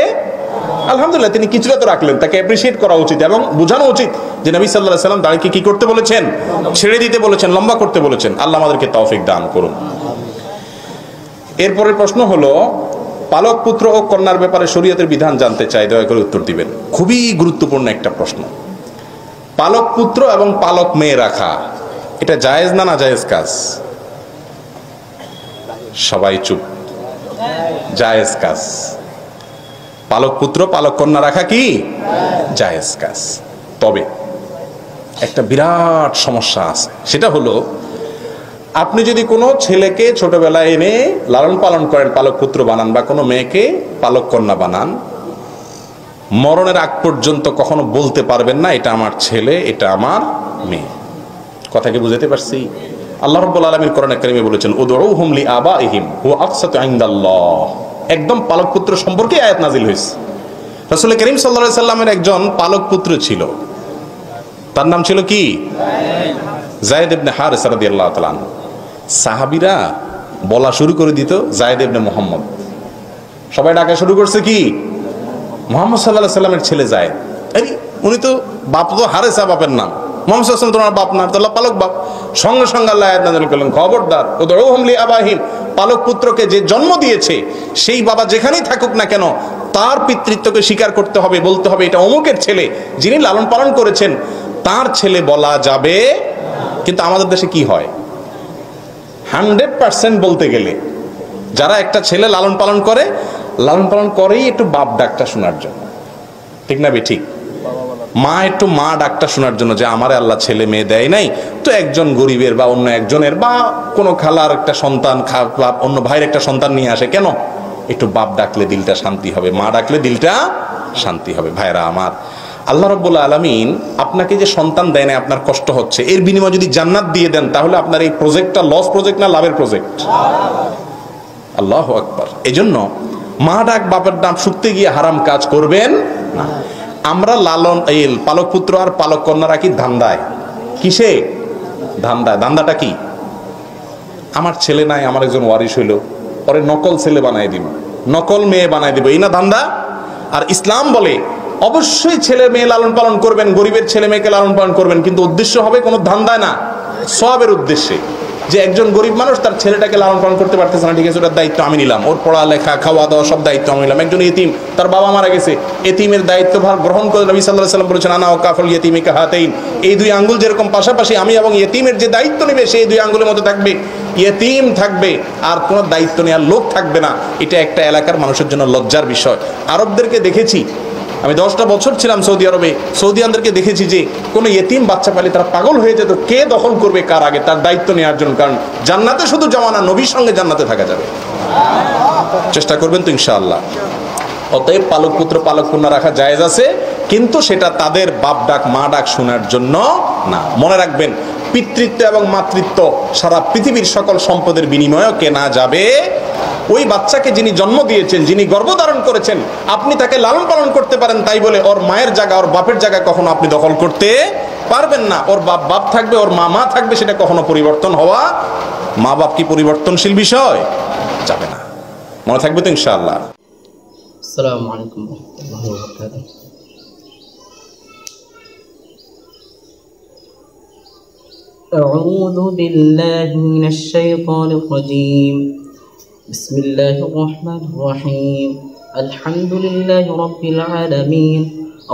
আলহামদুলিল্লাহ তিনি কিছুটা তো রাখলেন, তাকে অ্যাপ্রিসিয়েট করা উচিত এবং বোঝানো উচিত যে নবী সাল্লাল্লাহু আলাইহি সাল্লাম দাড়িকে কি করতে বলেছেন? ছেড়ে দিতে বলেছেন, লম্বা করতে বলেছেন। আল্লাহ আমাদেরকে তৌফিক দান করুন। এরপরের প্রশ্ন হলো পালক পুত্র ও কন্যার ব্যাপারে শরীয়তের বিধান জানতে চাই, দয়া করে উত্তর দিবেন। খুবই গুরুত্বপূর্ণ একটা প্রশ্ন। পালক পুত্র এবং পালক মেয়ে রাখা এটা জায়েজ না নাজায়েজ কাজ? সবাই চুপ। জায়েজ কাজ। পালক পুত্র পালক কন্যা রাখা কি জায়েজ কাজ। তবে একটা বিরাট সমস্যা আছে, সেটা হলো আপনি যদি কোনো ছেলেকে ছোটবেলায় এনে লালন পালন করেন, পালক পুত্র বানান, বা কোনো মেয়েকে পালক কন্যা বানান, মরণের আগ পর্যন্ত কখনো বলতে পারবেন না এটা আমার ছেলে, এটা আমার মেয়ে। কথা কি বুঝাতে পারছি? আল্লাহ রাব্বুল আলামিন কোরআনে কারীমে বলেছেন উদউহুম লিআবাইহিম হুয়া আকসাতু ইনদাল্লাহ। একদম পালক পুত্র সম্পর্কে আয়াত নাজিল হয়েছে। রাসূল করিম সাল্লাল্লাহু আলাইহি সাল্লামের একজন পালক পুত্র ছিল, তার নাম ছিল কি? যায়েদ ইবনে হারিসা রাদিয়াল্লাহু তাআলা আনহু। সাহাবীরা বলা শুরু করে দিত যায়েদ ইবনে মুহাম্মদ। সবাই ডাকা শুরু করছে কি? মুহাম্মদ সাল্লাল্লাহু আলাইহি সাল্লামের ছেলে যায়েদ। এই উনি তো বাপ, তো হারিসা বাপের নাম, মুহাম্মদ সাল্লাল্লাহু আলাইহি সাল্লাম তোমার বাপ না, তাহলে পালক বাপ। সঙ্গে সঙ্গে আল্লাহ আয়াত নাযিল করলেন খবরদার, উদউহুম লিআবাইহিম, পালক পুত্রকে যে জন্ম দিয়েছে সেই বাবা যেখানেই থাকুক না কেন তার পিতৃত্বকে স্বীকার করতে হবে, বলতে হবে এটা অমুকের ছেলে, যিনি লালন পালন করেছেন তার ছেলে বলা যাবে। কিন্তু আমাদের দেশে কি হয়, 100% বলতে গেলে যারা একটা ছেলে লালন পালন করেই একটু বাপ ডাকটা শোনার জন্য, ঠিক না? ঠিক। মা একটু মা ডাকটা শোনার জন্য, যে আমারে আল্লাহ ছেলে মেয়ে দেয় নাই, তো একজন গরিবের বা অন্য একজনের বা কোনো খালার একটা সন্তান, অন্য ভাইয়ের একটা সন্তান নিয়ে আসে, কেন? একটু বাপ ডাকলে দিলটা শান্তি হবে, মা ডাকলে দিলটা শান্তি হবে। ভাইরা আমার, আল্লাহ রাব্বুল আলামিন আপনাকে যে সন্তান দেয় না, আপনার কষ্ট হচ্ছে, এর বিনিময়ে যদি জান্নাত দিয়ে দেন, তাহলে আপনার এই প্রজেক্টটা লস প্রজেক্ট না লাভের প্রজেক্ট? আল্লাহু আকবার। এজন্য মা ডাক বাপের নাম শুনতে গিয়ে হারাম কাজ করবেন না। আমরা লালন এই পালক পুত্র আর পালক কন্যারা কি ধান্দায়, কিসে ধান্দায়? ধান্দাটা কি? আমার ছেলে নাই, আমার একজন ওয়ারিশ হইল, পরে নকল ছেলে বানাই দিব, নকল মেয়ে বানাই দিব, এই না ধান্দা? আর ইসলাম বলে অবশ্যই ছেলে মেয়ে লালন পালন করবেন, গরিবের ছেলে মেয়েকে লালন পালন করবেন, কিন্তু উদ্দেশ্য হবে কোনো ধান্দায় না, সওয়াবের উদ্দেশ্যে। যে একজন গরিব মানুষ তার ছেলেটাকে লালন পালন করতে পারতেছে না, ঠিক আছে, ওটার দায়িত্ব আমি নিলাম, ওর পড়ালেখা খাওয়া দাওয়া সব দায়িত্ব আমি নিলাম। একজন ইতিম, তার বাবা মারা গেছে, এতিমের দায়িত্বভার গ্রহণ করে নবী সাল্লাল্লাহু আলাইহি ওয়াসাল্লাম বলেছেন আনা ওয়া কাফুল ইয়াতিমি কাহাতাইন, এই দুই আঙ্গুল যেরকম পাশাপাশি আমি এবং ইতিমের যে দায়িত্ব নেবে সেই দুই আঙ্গুলের মতো থাকবে, ইতিম থাকবে আর কোনো দায়িত্ব নেওয়ার লোক থাকবে না। এটা একটা এলাকার মানুষের জন্য লজ্জার বিষয়। আরবদেরকে দেখেছি, আমি 10টা বছর ছিলাম সৌদি আরবে, সৌদিয়ানদেরকে দেখেছি যে কোনো ইতিম বাচ্চা পালে তারা পাগল হয়ে যেত কে দখল করবে কার আগে, তার দায়িত্ব নেওয়ার জন্য। কারণ জান্নাতে শুধু যাওয়া না, নবীর সঙ্গে জান্নাতে থাকা যাবে। চেষ্টা করবেন তো ইনশাআল্লাহ। অতএব পালক পুত্র পালক কন্যা রাখা জায়েজ আছে, কিন্তু সেটা তাদের বাপ ডাক মা ডাক শোনার জন্য না। মনে রাখবেন, পিতৃত্ব এবং মাতৃত্ব সারা পৃথিবীর সকল সম্পদের বিনিময়ে কেনা যাবে। ওই বাচ্চাকে যিনি জন্ম দিয়েছেন, যিনি গর্ভধারণ করেছেন, আপনি তাকে লালন পালন করতে পারেন, তাই বলে ওর মায়ের জায়গা ওর বাপের জায়গা কখনো আপনি দখল করতে পারবেন না। ওর বাপ বাপ থাকবে, ওর মা মা থাকবে, সেটা কখনো পরিবর্তন হওয়া, মা বাপ কি পরিবর্তনশীল বিষয়? যাবে না। মনে থাকবে তো ইনশাআল্লাহ। আসসালামু আলাইকুম ওয়া রাহমাতুল্লাহি ওয়া বারাকাতুহু। أعوذ بالله من الشيطان الرجيم. بسم الله الرحمن الرحيم. الحمد لله رب العالمين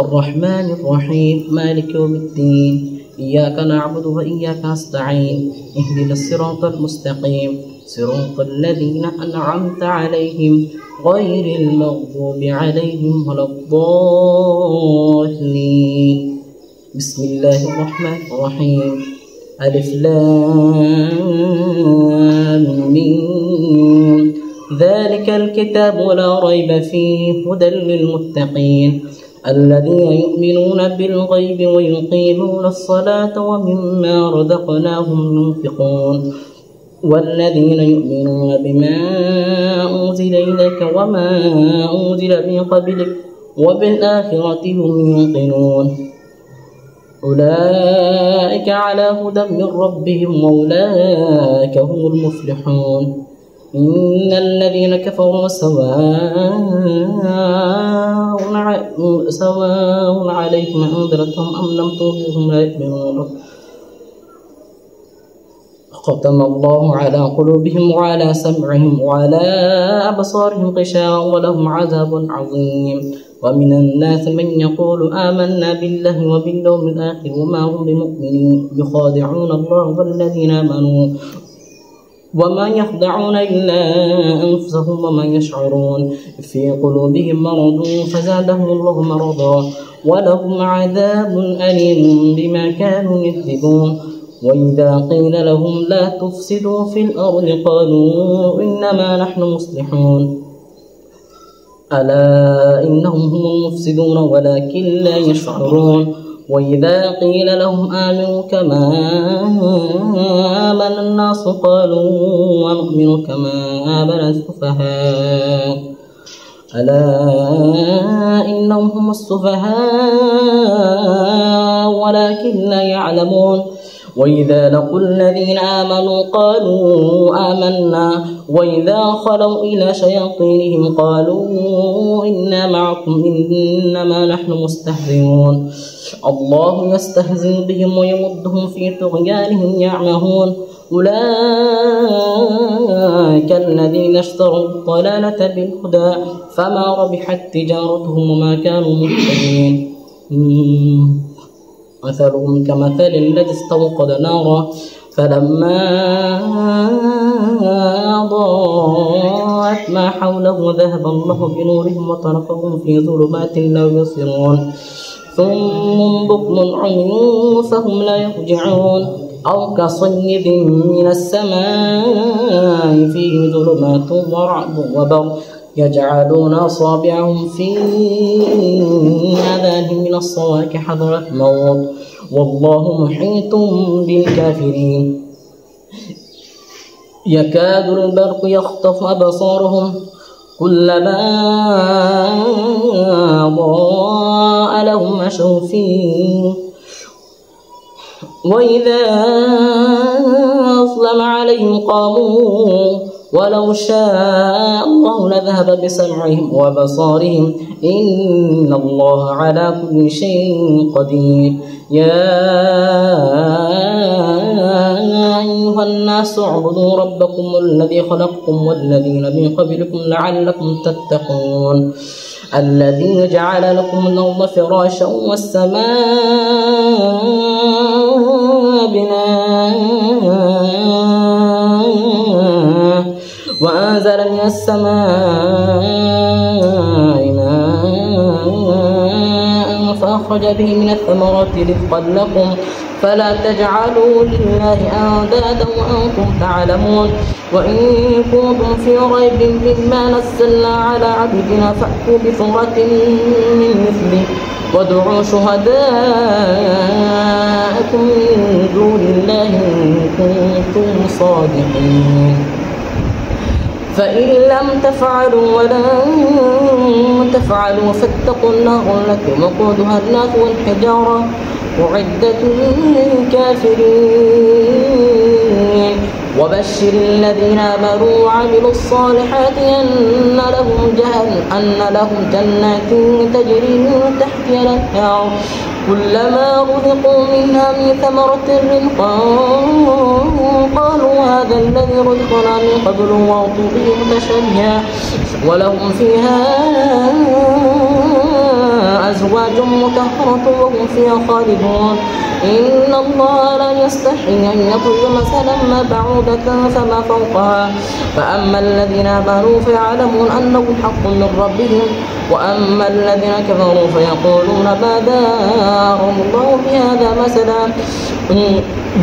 الرحمن الرحيم مالك يوم الدين. إياك نعبد وإياك نستعين. اهدنا الصراط المستقيم صراط الذين أنعمت عليهم غير المغضوب عليهم ولا الضالين. بسم الله الرحمن الرحيم. ألف لام ميم. ذلك الكتاب لا ريب فيه هدى للمتقين الذين يؤمنون بالغيب ويقيمون الصلاة ومما رزقناهم ينفقون والذين يؤمنون بما أنزل إليك وما أنزل من قبلك وبالآخرة هم يوقنون أولئك على هدى من ربهم وأولئك هم المفلحون. إن الذين كفروا سواء عليهم أنذرتهم أم لم تنذرهم لا يؤمنون. ختم الله على قلوبهم وعلى سمعهم وعلى أبصارهم غشاوة ولهم عذاب عظيم. ومن الناس من يقول آمنا بالله وباليوم الآخر وما هم بمؤمنين يخادعون الله والذين آمنوا وما يخدعون إلا أنفسهم وما يشعرون في قلوبهم مرض فزادهم الله مرضا ولهم عذاب أليم بما كانوا يكذبون. وإذا قيل لهم لا تفسدوا في الأرض قالوا إنما نحن مصلحون ألا إنهم هم المفسدون ولكن لا يشعرون. وإذا قيل لهم آمنوا كما آمن الناس قالوا ونؤمن كما آمن السفهاء ألا إنهم هم السفهاء ولكن لا يعلمون. وإذا لقوا الذين آمنوا قالوا آمنا وإذا خلوا إلى شياطينهم قالوا إنا معكم إنما نحن مستهزئون. الله يستهزئ بهم ويمدهم في طغيانهم يعمهون. أولئك الذين اشتروا الضلالة بالهدى فما ربحت تجارتهم وما كانوا مهتدين. مثلهم كمثل الذي استوقد نارا فلما أضاءت ما حوله ذهب الله بنورهم وتركهم في ظلمات لا يبصرون. ثم بكم عمي فهم لا يرجعون. أو كصيب من السماء فيه ظلمات ورعد وبرق يجعلون أصابعهم في آذانهم من الصواعق حذر الموت والله محيط بالكافرين. يكاد البرق يخطف أبصارهم كلما أضاء لهم مشوا فيه وإذا أظلم عليهم قاموا ولو شاء الله لذهب بسمعهم وبصارهم إن الله على كل شيء قدير. يا أيها الناس اعبدوا ربكم الذي خلقكم والذين من قبلكم لعلكم تتقون الذي جعل لكم الأرض فراشا والسماء بناء وأنزل من السماء ماء فأخرج به من الثمرات رزقا لكم فلا تجعلوا لله أندادا وأنتم تعلمون. وإن كنتم في ريب مما نزلنا على عبدنا فأتوا بسورة من مثله وادعوا شهداءكم من دون الله إن كنتم صادقين. فإن لم تفعلوا ولن تفعلوا فاتقوا النار التي وقودها الناس والحجارة أعدت للكافرين. وبشر الذين آمنوا وعملوا الصالحات أن لهم جنات تجري من تحتها الأنهار كلما رزقوا منها من ثمرة رزقا قالوا هذا الذي رزقنا من قبل وأوتوا به متشابها ولهم فيها أزواج مطهرة وهم فيها خالدون. إن الله لا يستحي أن يضرب مثلا ما بعوضة فما فوقها فأما الذين آمنوا فيعلمون أنه الحق من ربهم وأما الذين كفروا فيقولون ماذا أراد الله بهذا مثلا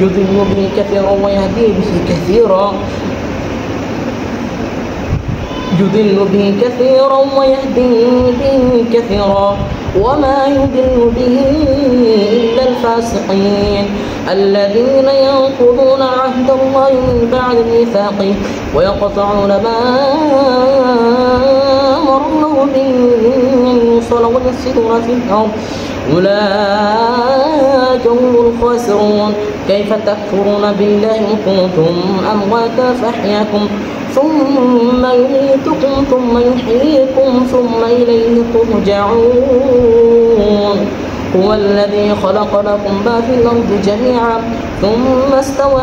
يضل به كثيرا ويهدي به كثيرا يضل به كثيرا ويهدي به كثيرا وما يضل به إلا الفاسقين الذين ينقضون عهد الله من بعد ميثاقه ويقطعون ما أمر الله به أن يوصل ويفسدون في الأرض أولئك هم الخاسرون. كيف تكفرون بالله إن كنتم أمواتا فأحياكم ثم يميتكم ثم يحييكم ثم إليه ترجعون. هو الذي خلق لكم ما في الأرض جميعا ثم استوى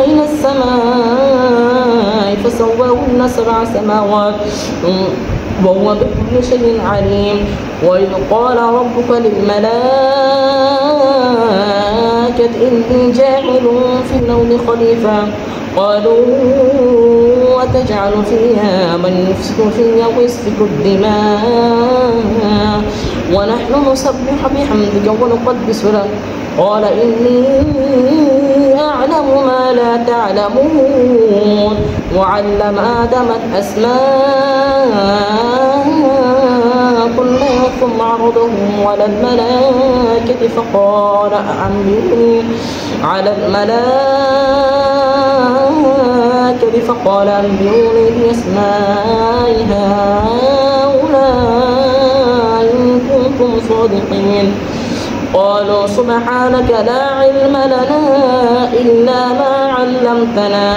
إلى السماء فسواهن 7 سماوات وهو بكل شيء عليم. وإذ قال ربك للملائكة إني جاعل في الأرض خليفة قالوا وتجعل فيها من يفسد فيها ويسفك الدماء ونحن نسبح بحمدك ونقدس لك قال إني أعلم ما لا تعلمون. وعلم آدم الأسماء كلها ثم عرضهم على الملائكة فقال أنبئوني بأسماء هؤلاء إن كنتم صادقين. قالوا سبحانك لا علم لنا إلا ما علمتنا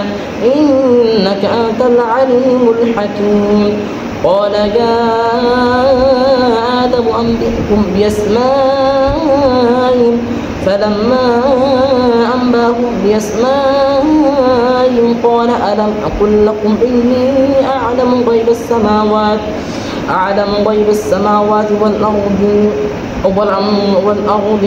إنك أنت العليم الحكيم. قال يا آدم أنبئهم بأسمائهم فلما أنبأهم بأسمائهم قال ألم أقل لكم إني أعلم غيب السماوات والأرض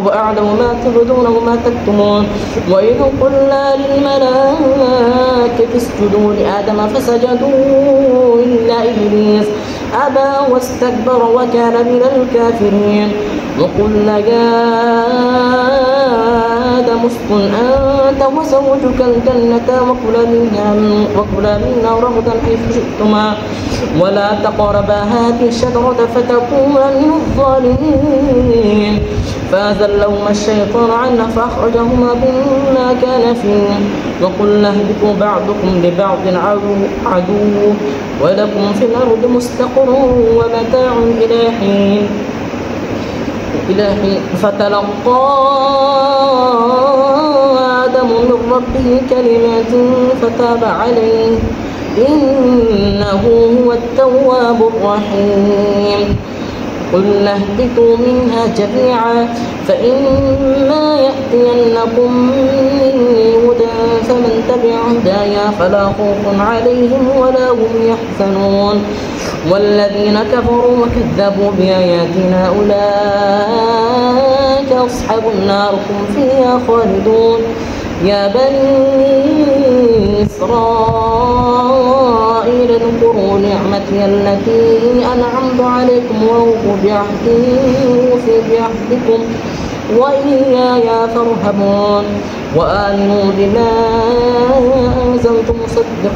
وأعلم ما تبدون وما تكتمون. وإذ قلنا للملائكة اسجدوا لآدم فسجدوا إلا إبليس أبى واستكبر وكان من الكافرين. وقلنا يا آدم اسكن أنت وزوجك الجنة وكلا منها رغدا حيث شئتما ولا تقربا هذه الشجرة فتكونا من الظالمين. فأزلهما الشيطان عنها فأخرجهما مما كان فيه وقلنا اهبطوا بعضكم لبعض عدو ولكم في الأرض مستقر ومتاع إلى حين. فتلقى غلام من ربه كلمات فتاب عليه إنه هو التواب الرحيم قل اهبطوا منها جميعا فإما يأتينكم مني هدى فمن تبع هدايا فلا خوف عليهم ولا هم يحزنون والذين كفروا وكذبوا بآياتنا أولئك أصحاب النار هم فيها خالدون يا بني إسرائيل اذكروا نعمتي التي أنعمت عليكم وأوفوا بعهدكم وإياي فارهبون وآمنوا بما أنزلت مصدقا